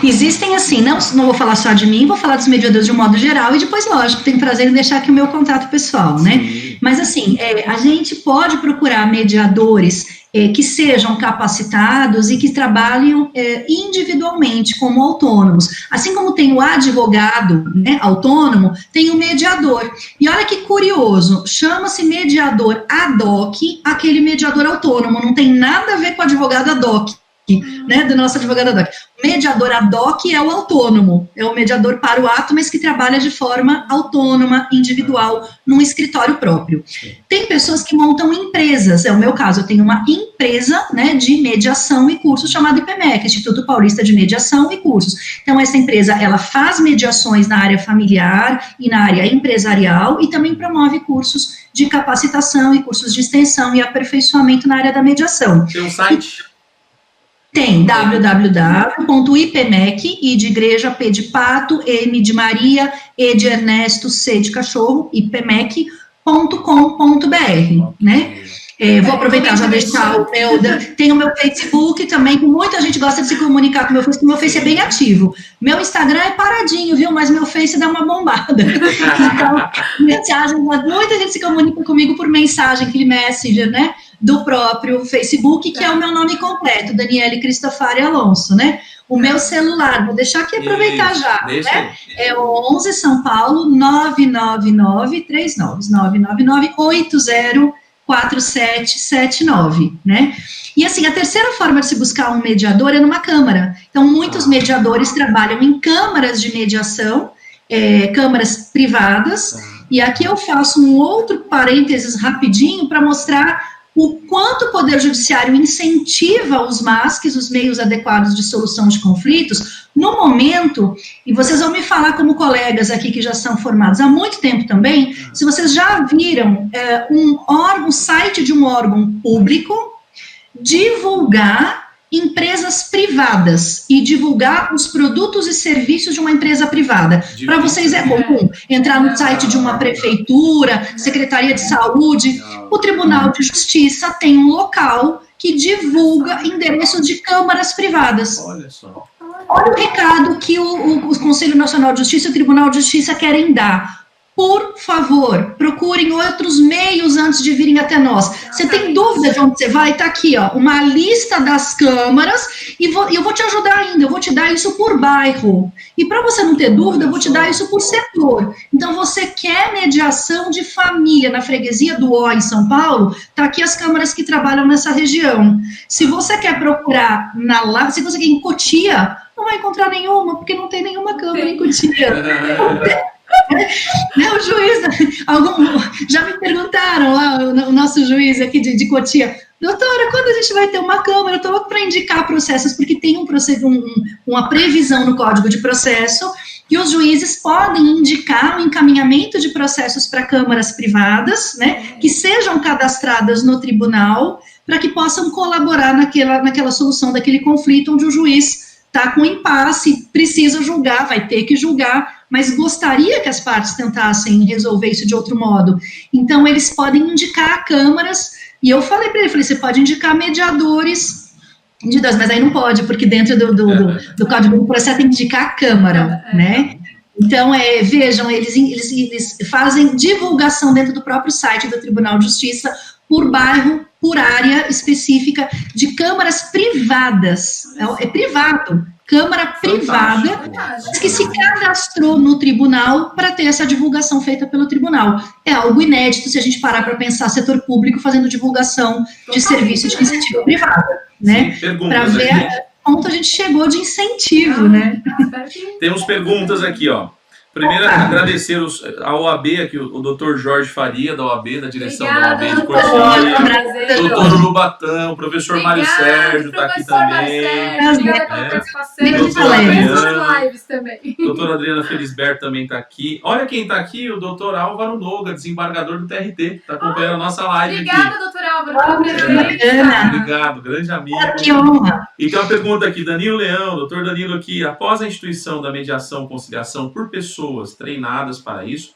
[SPEAKER 3] Existem assim, não vou falar só de mim, vou falar dos mediadores de um modo geral e depois, lógico, tenho prazer em deixar aqui o meu contato pessoal, né? Sim. Mas assim, a gente pode procurar mediadores que sejam capacitados e que trabalhem individualmente, como autônomos. Assim como tem o advogado, né, autônomo, tem o mediador. E olha que curioso, chama-se mediador ad hoc, aquele mediador autônomo, não tem nada a ver com o advogado ad hoc, né, do nosso advogado ad hoc. O mediador ad hoc é o autônomo, é o mediador para o ato, mas que trabalha de forma autônoma, individual, num escritório próprio. Tem pessoas que montam empresas, é o meu caso, eu tenho uma empresa, né, de mediação e cursos chamada IPMEC, Instituto Paulista de Mediação e Cursos. Então, essa empresa, ela faz mediações na área familiar e na área empresarial e também promove cursos de capacitação e cursos de extensão e aperfeiçoamento na área da mediação.
[SPEAKER 2] Tem um site?
[SPEAKER 3] Tem www.ipmec, I de igreja, P de pato, M de Maria, E de Ernesto, C de cachorro, ipmec.com.br, né? Vou aproveitar já deixar tem o meu Facebook também, que muita gente gosta de se comunicar com o meu Face, porque o meu Face é bem ativo. Meu Instagram é paradinho, viu? Mas meu Face dá uma bombada. Então, mensagem, muita gente se comunica comigo por mensagem, aquele Messenger, né? Do próprio Facebook, que é o meu nome completo, Daniele Cristofari Alonso, né? O meu celular, vou deixar aqui aproveitar já, né? É o 11 São Paulo 999-39 né? E assim, a terceira forma de se buscar um mediador é numa câmara. Então, muitos mediadores trabalham em câmaras de mediação, câmaras privadas, e aqui eu faço um outro parênteses rapidinho para mostrar o quanto o Poder Judiciário incentiva os MASCs, os meios adequados de solução de conflitos, no momento, e vocês vão me falar como colegas aqui que já são formados há muito tempo também, se vocês já viram um site de um órgão público divulgar empresas privadas e divulgar os produtos e serviços de uma empresa privada. Para vocês é comum entrar no site de uma prefeitura, Secretaria de Saúde, o Tribunal de Justiça tem um local que divulga endereços de câmaras privadas.
[SPEAKER 2] Olha só.
[SPEAKER 3] Olha o recado que o Conselho Nacional de Justiça e o Tribunal de Justiça querem dar. por favor, procurem outros meios antes de virem até nós. Você tem dúvida de onde você vai? Está aqui, ó, uma lista das câmaras, e eu vou te ajudar ainda, eu vou te dar isso por bairro. E para você não ter dúvida, eu vou te dar isso por setor. Então, você quer mediação de família na freguesia do Ó, em São Paulo, está aqui as câmaras que trabalham nessa região. Se você quer procurar se você quer em Cotia, não vai encontrar nenhuma, porque não tem nenhuma câmara em Cotia. O juiz, já me perguntaram lá, o nosso juiz aqui de Cotia, doutora, quando a gente vai ter uma câmara? Eu estou louco para indicar processos, porque tem uma previsão no Código de Processo, que os juízes podem indicar o encaminhamento de processos para câmaras privadas, né, que sejam cadastradas no tribunal, para que possam colaborar naquela solução daquele conflito, onde o juiz está com impasse, precisa julgar, vai ter que julgar, mas gostaria que as partes tentassem resolver isso de outro modo. Então, eles podem indicar câmaras, e eu falei para ele, você pode indicar mediadores, mas aí não pode, porque dentro do Código do Processo tem que indicar a câmara, né? Então, vejam, eles fazem divulgação dentro do próprio site do Tribunal de Justiça, por bairro, por área específica, de câmaras privadas, é privado, câmara privada, que se cadastrou no tribunal para ter essa divulgação feita pelo tribunal. É algo inédito se a gente parar para pensar setor público fazendo divulgação de serviço de iniciativa privada, né? Para ver a ponto a gente chegou de incentivo, né?
[SPEAKER 2] Temos perguntas aqui, ó. Primeiro, agradecer a OAB, aqui, o doutor Jorge Faria, da OAB, da direção da OAB de Cotia, doutor Lubatão, o professor Mário Sérgio está aqui também. Doutora Adriana Felisberto também está aqui. Olha quem está aqui, o doutor Álvaro Noga, desembargador do TRT, está acompanhando a nossa live aqui.
[SPEAKER 1] Obrigada, doutor Álvaro, pela presença.
[SPEAKER 2] Obrigado, grande amigo.
[SPEAKER 3] Que honra.
[SPEAKER 2] E tem uma pergunta aqui, Danilo Leão, doutor Danilo aqui, após a instituição da mediação e conciliação por pessoas treinadas para isso,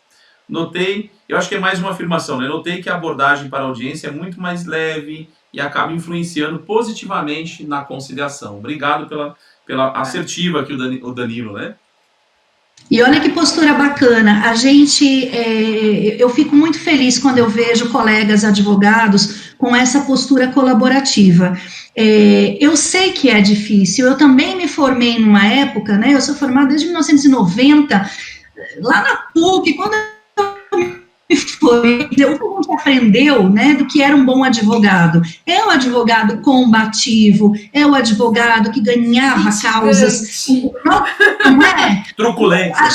[SPEAKER 2] notei, eu acho que é mais uma afirmação, né? Notei que a abordagem para a audiência é muito mais leve e acaba influenciando positivamente na conciliação. Obrigado pela assertiva aqui o Danilo, né?
[SPEAKER 3] E olha que postura bacana, eu fico muito feliz quando eu vejo colegas advogados com essa postura colaborativa. Eu sei que é difícil, eu também me formei numa época, né, eu sou formada desde 1990, lá na PUC, quando eu me formei, o que a gente aprendeu, né, do que era um bom advogado. É o advogado combativo, é o advogado que ganhava causas. Não é?
[SPEAKER 2] Truculência.
[SPEAKER 3] A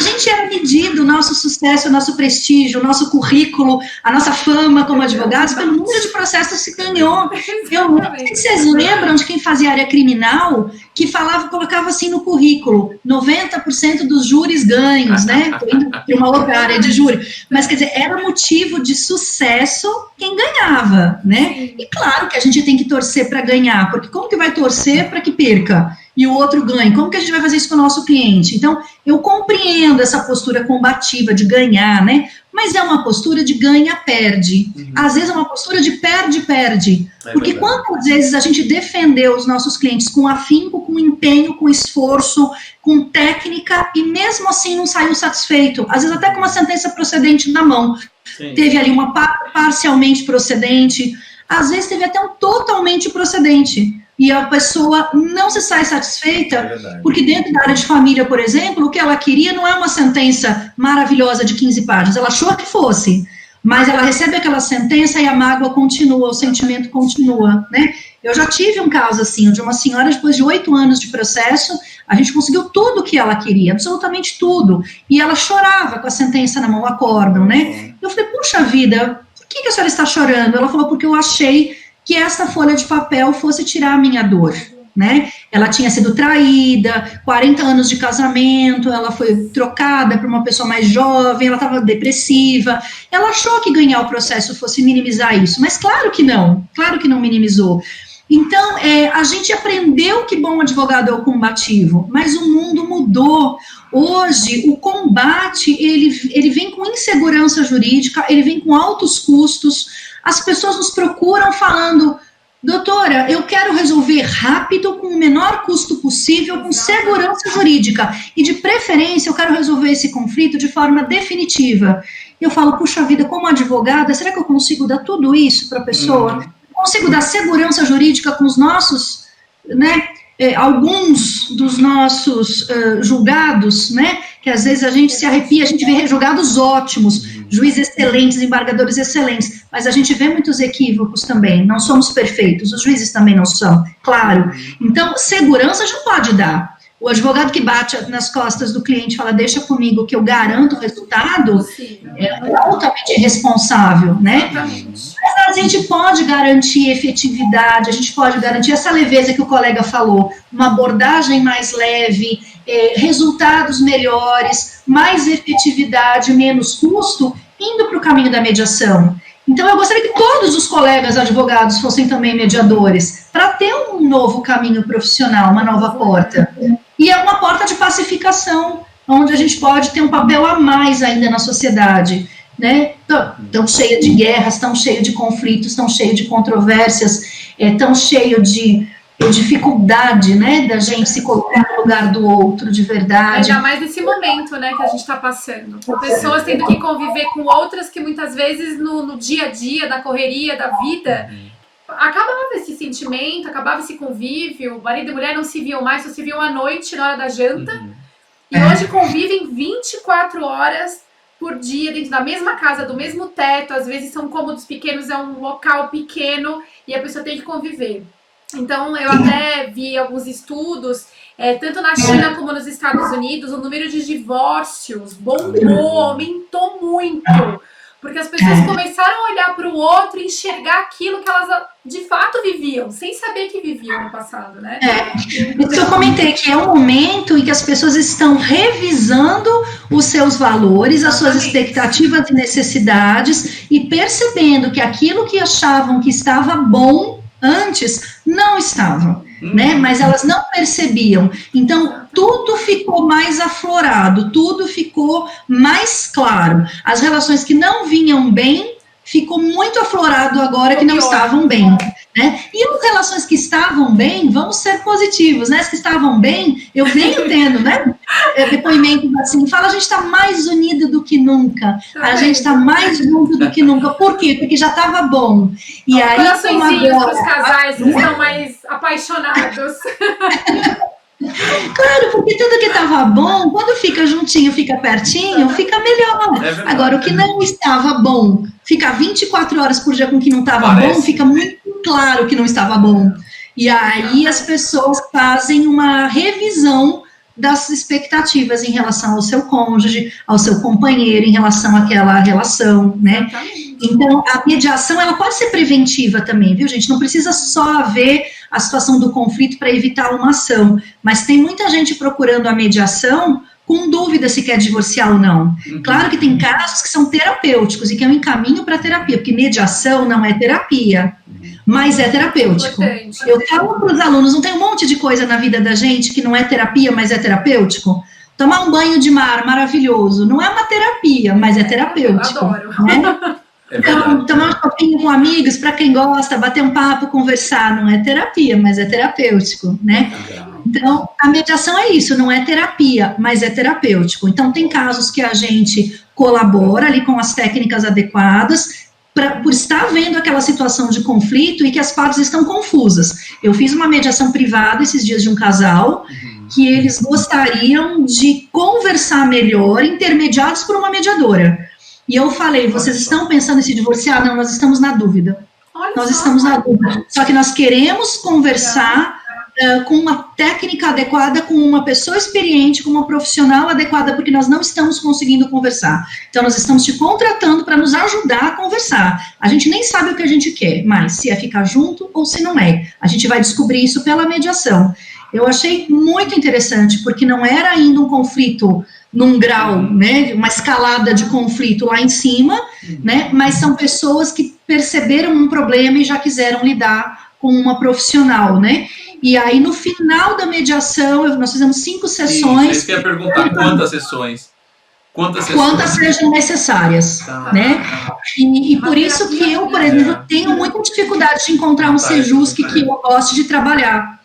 [SPEAKER 3] gente era medido, o nosso sucesso, o nosso prestígio, o nosso currículo, a nossa fama como advogados, pelo número de processos que ganhou. Eu não sei se vocês lembram de quem fazia área criminal, que colocava assim no currículo, 90% dos júris ganhos, né? Tô indo para uma outra área de júri. Mas, quer dizer, era motivo de sucesso quem ganhava, né? E claro que a gente tem que torcer para ganhar, porque como que vai torcer para que perca? E o outro ganhe? Como que a gente vai fazer isso com o nosso cliente? Então, eu compreendo essa postura combativa de ganhar, né? Mas é uma postura de ganha-perde. Às vezes é uma postura de perde-perde. Porque quantas vezes a gente defendeu os nossos clientes com afinco, com empenho, com esforço, com técnica, e mesmo assim não saiu satisfeito. Às vezes até com uma sentença procedente na mão. Sim. Teve ali uma parcialmente procedente, às vezes teve até um totalmente procedente. E a pessoa não se sai satisfeita, porque dentro da área de família, por exemplo, o que ela queria não é uma sentença maravilhosa de 15 páginas, ela achou que fosse, mas ela recebe aquela sentença e a mágoa continua, o sentimento continua, né? Eu já tive um caso assim, de uma senhora, depois de 8 anos de processo, a gente conseguiu tudo o que ela queria, absolutamente tudo, e ela chorava com a sentença na mão, o acórdão, né? Eu falei, puxa vida, por que a senhora está chorando? Ela falou, porque eu achei que essa folha de papel fosse tirar a minha dor, né? Ela tinha sido traída, 40 anos de casamento, ela foi trocada por uma pessoa mais jovem, ela estava depressiva, ela achou que ganhar o processo fosse minimizar isso, mas claro que não minimizou. Então, a gente aprendeu que bom advogado é o combativo, mas o mundo mudou. Hoje, o combate, ele vem com insegurança jurídica, ele vem com altos custos. As pessoas nos procuram falando, doutor, mediadora, eu quero resolver rápido, com o menor custo possível, com segurança jurídica. E, de preferência, eu quero resolver esse conflito de forma definitiva. Eu falo, puxa vida, como advogada, será que eu consigo dar tudo isso para a pessoa? Consigo dar segurança jurídica com os nossos, né, alguns dos nossos julgados, né, que às vezes a gente se arrepia, a gente vê julgados ótimos, juízes excelentes, embargadores excelentes, mas a gente vê muitos equívocos também, não somos perfeitos, os juízes também não são, claro. Então, segurança já pode dar. O advogado que bate nas costas do cliente e fala, deixa comigo que eu garanto o resultado, é altamente irresponsável, né? Mas a gente pode garantir efetividade, a gente pode garantir essa leveza que o colega falou, uma abordagem mais leve, resultados melhores, mais efetividade, menos custo, indo para o caminho da mediação. Então, eu gostaria que todos os colegas advogados fossem também mediadores, para ter um novo caminho profissional, uma nova porta. E é uma porta de pacificação, onde a gente pode ter um papel a mais ainda na sociedade, né? Tão cheia de guerras, tão cheio de conflitos, tão cheio de controvérsias, tão cheio de dificuldade, né, da gente se colocar no lugar do outro, de verdade.
[SPEAKER 1] Ainda mais nesse momento, né, que a gente está passando. Com pessoas tendo que conviver com outras que muitas vezes no dia a dia, da correria, da vida, acabava esse sentimento, acabava esse convívio, marido e mulher não se viam mais, só se viam à noite, na hora da janta, e hoje convivem 24 horas por dia, dentro da mesma casa, do mesmo teto, às vezes são cômodos pequenos, é um local pequeno, e a pessoa tem que conviver. Então, eu até vi alguns estudos, tanto na China como nos Estados Unidos, o número de divórcios bombou, aumentou muito, porque as pessoas começaram a olhar para o outro e enxergar aquilo que elas de fato viviam, sem saber que viviam no passado, né?
[SPEAKER 3] Isso que eu comentei, que é um momento em que as pessoas estão revisando os seus valores, as suas expectativas e necessidades, e percebendo que aquilo que achavam que estava bom antes não estavam, né? Mas elas não percebiam. Então, tudo ficou mais aflorado, tudo ficou mais claro. As relações que não vinham bem, ficou muito aflorado agora que não estavam bem, né? E as relações que estavam bem, vamos ser positivos, né? As que estavam bem, eu venho tendo, né? Depoimentos assim, fala, a gente está mais unido do que nunca, a gente está mais junto do que nunca. Por quê? Porque já estava bom. E aí,
[SPEAKER 1] coraçõezinhos para os casais que estão mais apaixonados.
[SPEAKER 3] Claro, porque tudo que estava bom, quando fica juntinho, fica pertinho, fica melhor. Agora, o que não estava bom, ficar 24 horas por dia com o que não estava bom, fica muito claro que não estava bom. E aí as pessoas fazem uma revisão das expectativas em relação ao seu cônjuge, ao seu companheiro, em relação àquela relação, né? Então, a mediação, ela pode ser preventiva também, viu, gente? Não precisa só ver a situação do conflito para evitar uma ação, mas tem muita gente procurando a mediação com dúvida se quer divorciar ou não. Claro que tem casos que são terapêuticos e que é um encaminho para terapia, porque mediação não é terapia, mas é terapêutico. Eu falo para os alunos, não tem um monte de coisa na vida da gente que não é terapia, mas é terapêutico? Tomar um banho de mar maravilhoso, não é uma terapia, mas é terapêutico.
[SPEAKER 1] Eu adoro.
[SPEAKER 3] Né? Então, tomar um copinho com amigos, para quem gosta, bater um papo, conversar, não é terapia, mas é terapêutico, né? Então, a mediação é isso, não é terapia, mas é terapêutico. Então, tem casos que a gente colabora ali com as técnicas adequadas, por estar vendo aquela situação de conflito e que as partes estão confusas. Eu fiz uma mediação privada esses dias de um casal, que eles gostariam de conversar melhor, intermediados por uma mediadora. E eu falei, vocês estão pensando em se divorciar? Não, nós estamos na dúvida. Nós estamos na dúvida. Só que nós queremos conversar com uma técnica adequada, com uma pessoa experiente, com uma profissional adequada, porque nós não estamos conseguindo conversar. Então, nós estamos te contratando para nos ajudar a conversar. A gente nem sabe o que a gente quer, mas se é ficar junto ou se não é. A gente vai descobrir isso pela mediação. Eu achei muito interessante, porque não era ainda um conflito num grau, né, uma escalada de conflito lá em cima, né, mas são pessoas que perceberam um problema e já quiseram lidar com uma profissional, né, e aí no final da mediação, nós fizemos 5 sessões.
[SPEAKER 2] Isso, eu ia perguntar quantas sessões?
[SPEAKER 3] Quantas sejam necessárias, né? E por isso que eu, por exemplo, tenho muita dificuldade de encontrar um Sejusc que eu goste de trabalhar,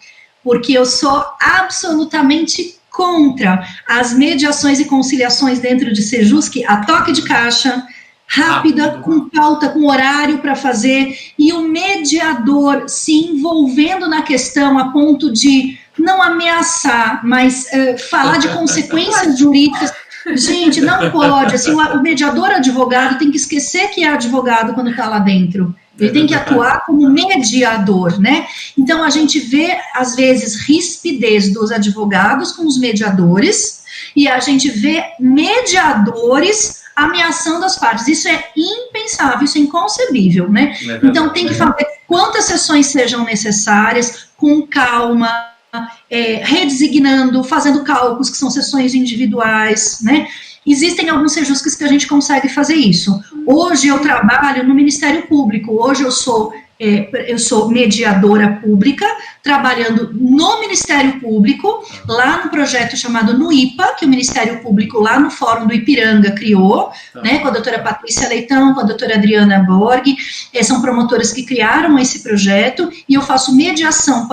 [SPEAKER 3] porque eu sou absolutamente contra as mediações e conciliações dentro de Sejusc, a toque de caixa, rápida, com pauta, com horário para fazer, e o mediador se envolvendo na questão a ponto de não ameaçar, mas falar de consequências jurídicas. Gente, não pode, assim, o mediador advogado tem que esquecer que é advogado quando está lá dentro, ele tem que atuar como mediador, né? Então, a gente vê, às vezes, rispidez dos advogados com os mediadores, e a gente vê mediadores ameaçando as partes. Isso é impensável, isso é inconcebível, né? Então, tem que fazer quantas sessões sejam necessárias, com calma, redesignando, fazendo cálculos que são sessões individuais, né? Existem alguns Sejuscs que a gente consegue fazer isso. Hoje eu trabalho no Ministério Público, hoje eu sou mediadora pública, trabalhando no Ministério Público, lá no projeto chamado NUIPA, que o Ministério Público lá no Fórum do Ipiranga criou, né, com a doutora Patrícia Leitão, com a doutora Adriana Borg, são promotoras que criaram esse projeto, e eu faço mediação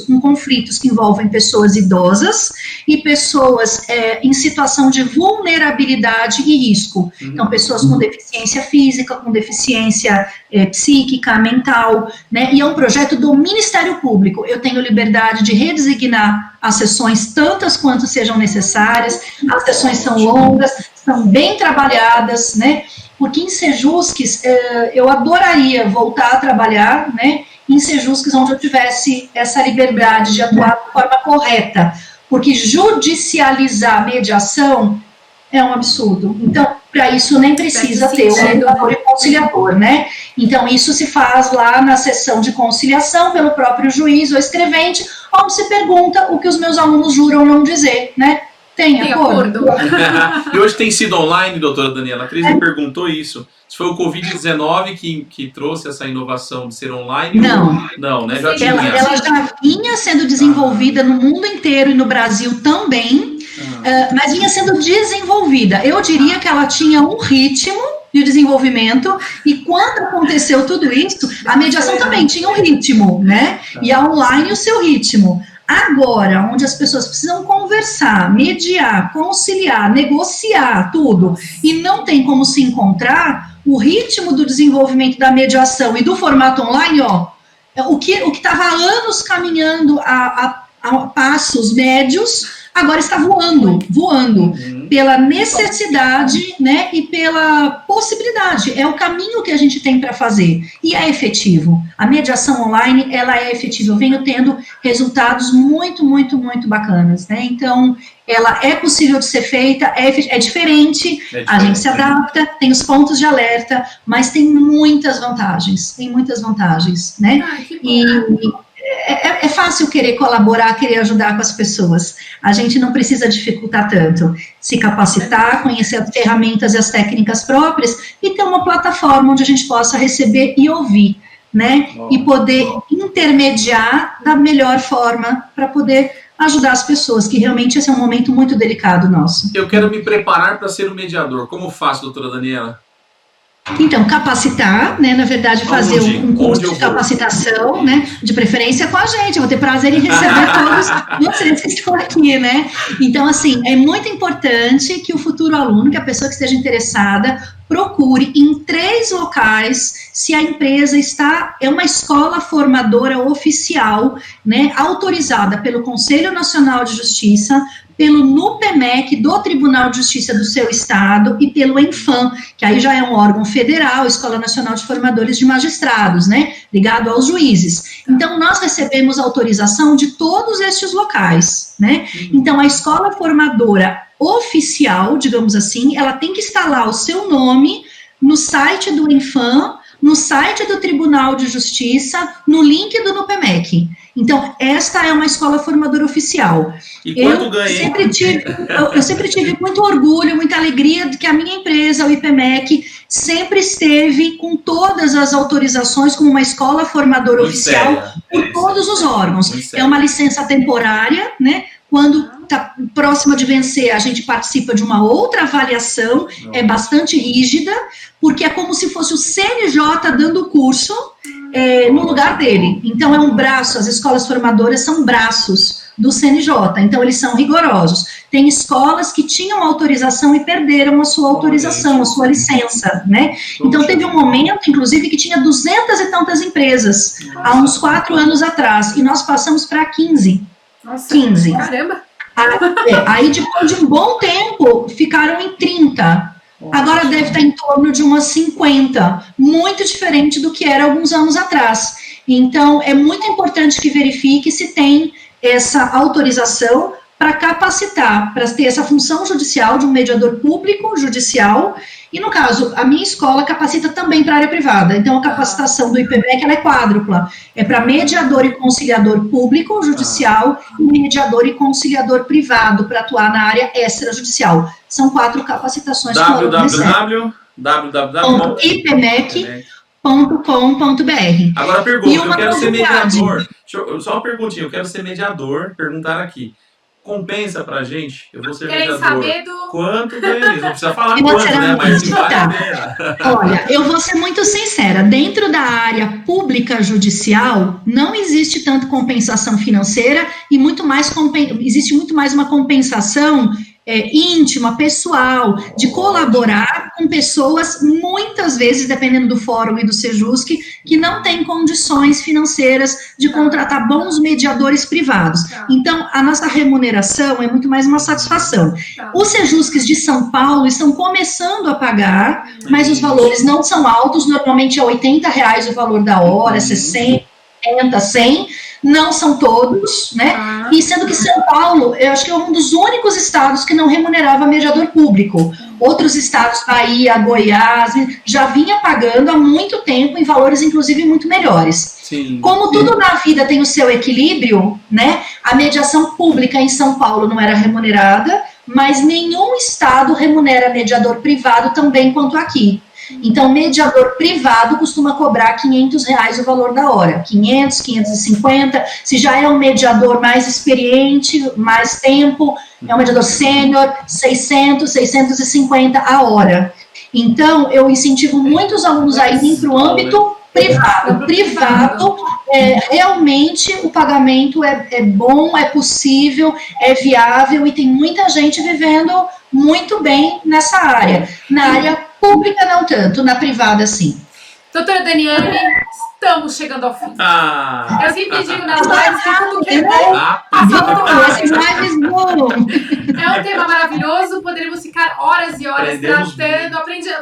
[SPEAKER 3] com conflitos que envolvem pessoas idosas e pessoas em situação de vulnerabilidade e risco. Então, pessoas com deficiência física, com deficiência psíquica, mental, né, e é um projeto do Ministério Público. Eu tenho liberdade de redesignar as sessões, tantas quanto sejam necessárias, as sessões são longas, são bem trabalhadas, né, porque em Sejuscs, eu adoraria voltar a trabalhar, né, em Sejuscs onde eu tivesse essa liberdade de atuar de forma correta, porque judicializar a mediação é um absurdo. Então, para isso nem precisa ter um mediador e conciliador, né? Então, isso se faz lá na sessão de conciliação pelo próprio juiz ou escrevente, onde se pergunta o que os meus alunos juram não dizer, né? Tem acordo?
[SPEAKER 2] E hoje tem sido online, doutora Daniela. A Cris me perguntou isso. Se foi o Covid-19 que trouxe essa inovação de ser online?
[SPEAKER 3] Não.
[SPEAKER 2] Não, né? Já tinha.
[SPEAKER 3] Ela já vinha sendo desenvolvida no mundo inteiro e no Brasil também, mas vinha sendo desenvolvida. Eu diria que ela tinha um ritmo de desenvolvimento, e quando aconteceu tudo isso, a mediação também tinha um ritmo, né? E a online o seu ritmo. Agora, onde as pessoas precisam conversar, mediar, conciliar, negociar tudo, e não tem como se encontrar, o ritmo do desenvolvimento da mediação e do formato online, ó, o que estava há anos caminhando a passos médios, agora está voando, pela necessidade, né, e pela possibilidade. É o caminho que a gente tem para fazer, e é efetivo. A mediação online, ela é efetiva. Eu venho tendo resultados muito, muito, muito bacanas, né, então, ela é possível de ser feita, é diferente, a gente se adapta, tem os pontos de alerta, mas tem muitas vantagens, né, é fácil querer colaborar, querer ajudar com as pessoas. A gente não precisa dificultar tanto. Se capacitar, conhecer as ferramentas e as técnicas próprias e ter uma plataforma onde a gente possa receber e ouvir, né? E poder intermediar da melhor forma para poder ajudar as pessoas, que realmente esse é um momento muito delicado nosso.
[SPEAKER 2] Eu quero me preparar para ser um mediador. Como faço, doutora Daniela?
[SPEAKER 3] Então, capacitar, né, na verdade, fazer um curso de capacitação, né, de preferência com a gente, eu vou ter prazer em receber todos vocês que estão aqui, né, então, assim, é muito importante que o futuro aluno, que a pessoa que esteja interessada, procure em 3 locais, se a empresa é uma escola formadora oficial, né, autorizada pelo Conselho Nacional de Justiça, pelo NUPEMEC do Tribunal de Justiça do seu estado e pelo ENFAM, que aí já é um órgão federal, Escola Nacional de Formadores de Magistrados, né, ligado aos juízes. Então, nós recebemos autorização de todos estes locais, né, então a escola formadora oficial, digamos assim, ela tem que instalar o seu nome no site do ENFAM, no site do Tribunal de Justiça, no link do NUPEMEC. Então, esta é uma escola formadora oficial.
[SPEAKER 2] E quanto ganha?
[SPEAKER 3] Eu sempre tive muito orgulho, muita alegria de que a minha empresa, o IPMEC, sempre esteve com todas as autorizações como uma escola formadora oficial por todos os órgãos. É uma licença temporária, né? Quando próxima de vencer, a gente participa de uma outra avaliação, é bastante rígida, porque é como se fosse o CNJ dando o curso no lugar dele. Então, é um braço, as escolas formadoras são braços do CNJ, então eles são rigorosos. Tem escolas que tinham autorização e perderam a sua autorização, a sua licença, né? Então, teve um momento, inclusive, que tinha 200 e tantas empresas, há uns 4 anos atrás, e nós passamos para 15.
[SPEAKER 1] Nossa,
[SPEAKER 3] 15.
[SPEAKER 1] Caramba!
[SPEAKER 3] Aí, depois de um bom tempo, ficaram em 30. Agora deve estar em torno de umas 50, muito diferente do que era alguns anos atrás. Então, é muito importante que verifique se tem essa autorização para capacitar, para ter essa função judicial de um mediador público judicial, e no caso, a minha escola capacita também para a área privada, então a capacitação do IPMEC ela é quádrupla, é para mediador e conciliador público judicial e mediador e conciliador privado para atuar na área extrajudicial. São 4 capacitações que www.ipmec.com.br.
[SPEAKER 2] Agora pergunta, eu quero ser mediador. Só uma perguntinha, eu quero ser mediador, perguntar aqui. Compensa pra gente? Eu vou ser mediador.
[SPEAKER 1] Saber do...
[SPEAKER 2] Quanto ganha? Não precisa falar quanto, né? Mas vale a pena.
[SPEAKER 3] Olha, eu vou ser muito sincera. Dentro da área pública judicial, não existe tanto compensação financeira e existe muito mais uma compensação íntima, pessoal, de colaborar com pessoas, muitas vezes, dependendo do fórum e do Sejusc, que não têm condições financeiras de contratar bons mediadores privados. Então, a nossa remuneração é muito mais uma satisfação. Os Sejuscs de São Paulo estão começando a pagar, mas os valores não são altos, normalmente é R$80 o valor da hora, 60, 100, não são todos, né? E sendo que São Paulo, eu acho que é um dos únicos estados que não remunerava mediador público. Outros estados, Bahia, Goiás, já vinha pagando há muito tempo em valores, inclusive, muito melhores.
[SPEAKER 2] Sim,
[SPEAKER 3] Como tudo na vida tem o seu equilíbrio, né? A mediação pública em São Paulo não era remunerada, mas nenhum estado remunera mediador privado tão bem quanto aqui. Então, mediador privado costuma cobrar R$500 o valor da hora, 500, 550, se já é um mediador mais experiente, mais tempo, é um mediador sênior, 600, 650 a hora. Então, eu incentivo muitos alunos a irem para o âmbito privado. Privado, realmente o pagamento é bom, é possível, é viável e tem muita gente vivendo muito bem nessa área. Na área pública não tanto, na privada sim.
[SPEAKER 1] Doutora Daniele, estamos chegando ao fim. Eu sempre digo nas lives que tudo que é bom, é um tema maravilhoso, poderíamos ficar horas e horas tratando.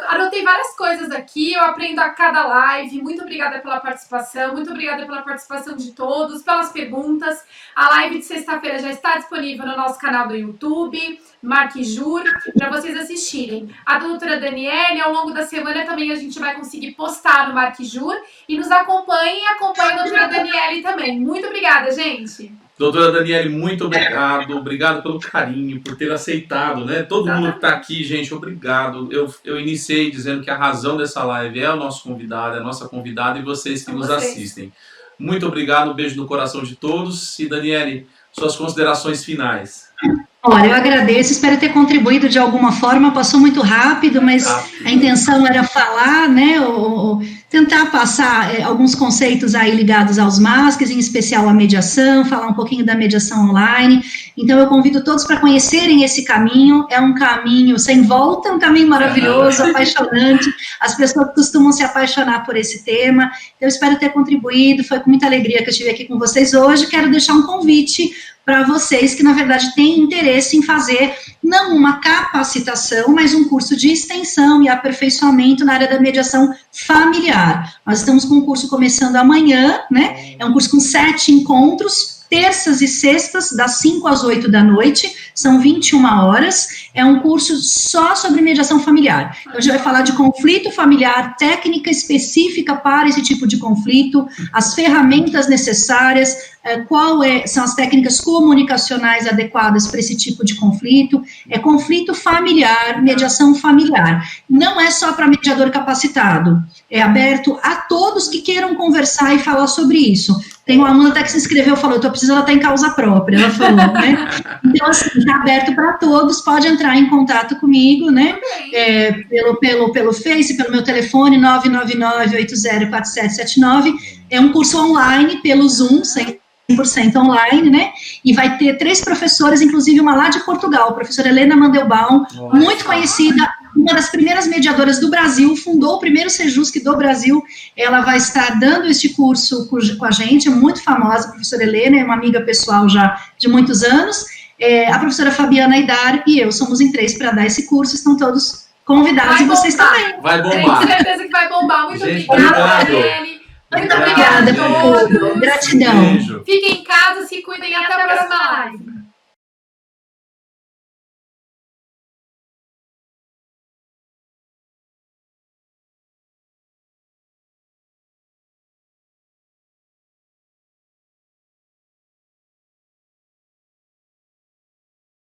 [SPEAKER 1] Anotei várias coisas aqui, eu aprendo a cada live. Muito obrigada pela participação, muito obrigada pela participação de todos, pelas perguntas. A live de sexta-feira já está disponível no nosso canal do YouTube, Marquijur, para vocês assistirem. A doutora Daniele, ao longo da semana também a gente vai conseguir postar no Marquijur e nos acompanhem e acompanhem a doutora Daniele também. Muito obrigada, gente.
[SPEAKER 2] Doutora Daniele, muito obrigado. Obrigado pelo carinho, por ter aceitado, né? Todo mundo que está aqui, gente, obrigado. Eu iniciei dizendo que a razão dessa live é o nosso convidado, é a nossa convidada e vocês que nos assistem. Muito obrigado, um beijo no coração de todos. E, Daniele, suas considerações finais.
[SPEAKER 3] Olha, eu agradeço, espero ter contribuído de alguma forma, passou muito rápido, mas a intenção era falar, né, ou tentar passar alguns conceitos aí ligados aos MASCs, em especial a mediação, falar um pouquinho da mediação online. Então eu convido todos para conhecerem esse caminho, é um caminho sem volta, um caminho maravilhoso, apaixonante, as pessoas costumam se apaixonar por esse tema, eu espero ter contribuído, foi com muita alegria que eu estive aqui com vocês hoje, quero deixar um convite para vocês que, na verdade, têm interesse em fazer, não uma capacitação, mas um curso de extensão e aperfeiçoamento na área da mediação familiar. Nós estamos com um curso começando amanhã, né? É um curso com 7 encontros, terças e sextas, das 5 às 8 da noite, são 21 horas, é um curso só sobre mediação familiar. Então, a gente vai falar de conflito familiar, técnica específica para esse tipo de conflito, as ferramentas necessárias, são as técnicas comunicacionais adequadas para esse tipo de conflito. É conflito familiar, mediação familiar. Não é só para mediador capacitado, é aberto a todos que queiram conversar e falar sobre isso. Tem uma aluna até que se inscreveu e falou, estou precisando até em causa própria, ela falou, né? Então, assim, está aberto para todos, pode entrar em contato comigo, né? Pelo Face, pelo meu telefone, 999-804779. É um curso online, pelo Zoom, 100% online, né? E vai ter 3 professoras, inclusive uma lá de Portugal, a professora Helena Mandelbaum, muito conhecida, uma das primeiras mediadoras do Brasil, fundou o primeiro Sejusc do Brasil. Ela vai estar dando este curso com a gente, é muito famosa, a professora Helena, é uma amiga pessoal já de muitos anos. A professora Fabiana Aidar e eu somos em 3 para dar esse curso, estão todos convidados, e vocês também.
[SPEAKER 2] Vai bombar.
[SPEAKER 1] Tenho certeza que vai bombar. Muito
[SPEAKER 2] gente,
[SPEAKER 1] obrigada, Daniele. Muito obrigada
[SPEAKER 3] por tudo. Gratidão.
[SPEAKER 2] Beijo.
[SPEAKER 1] Fiquem em casa, se cuidem, até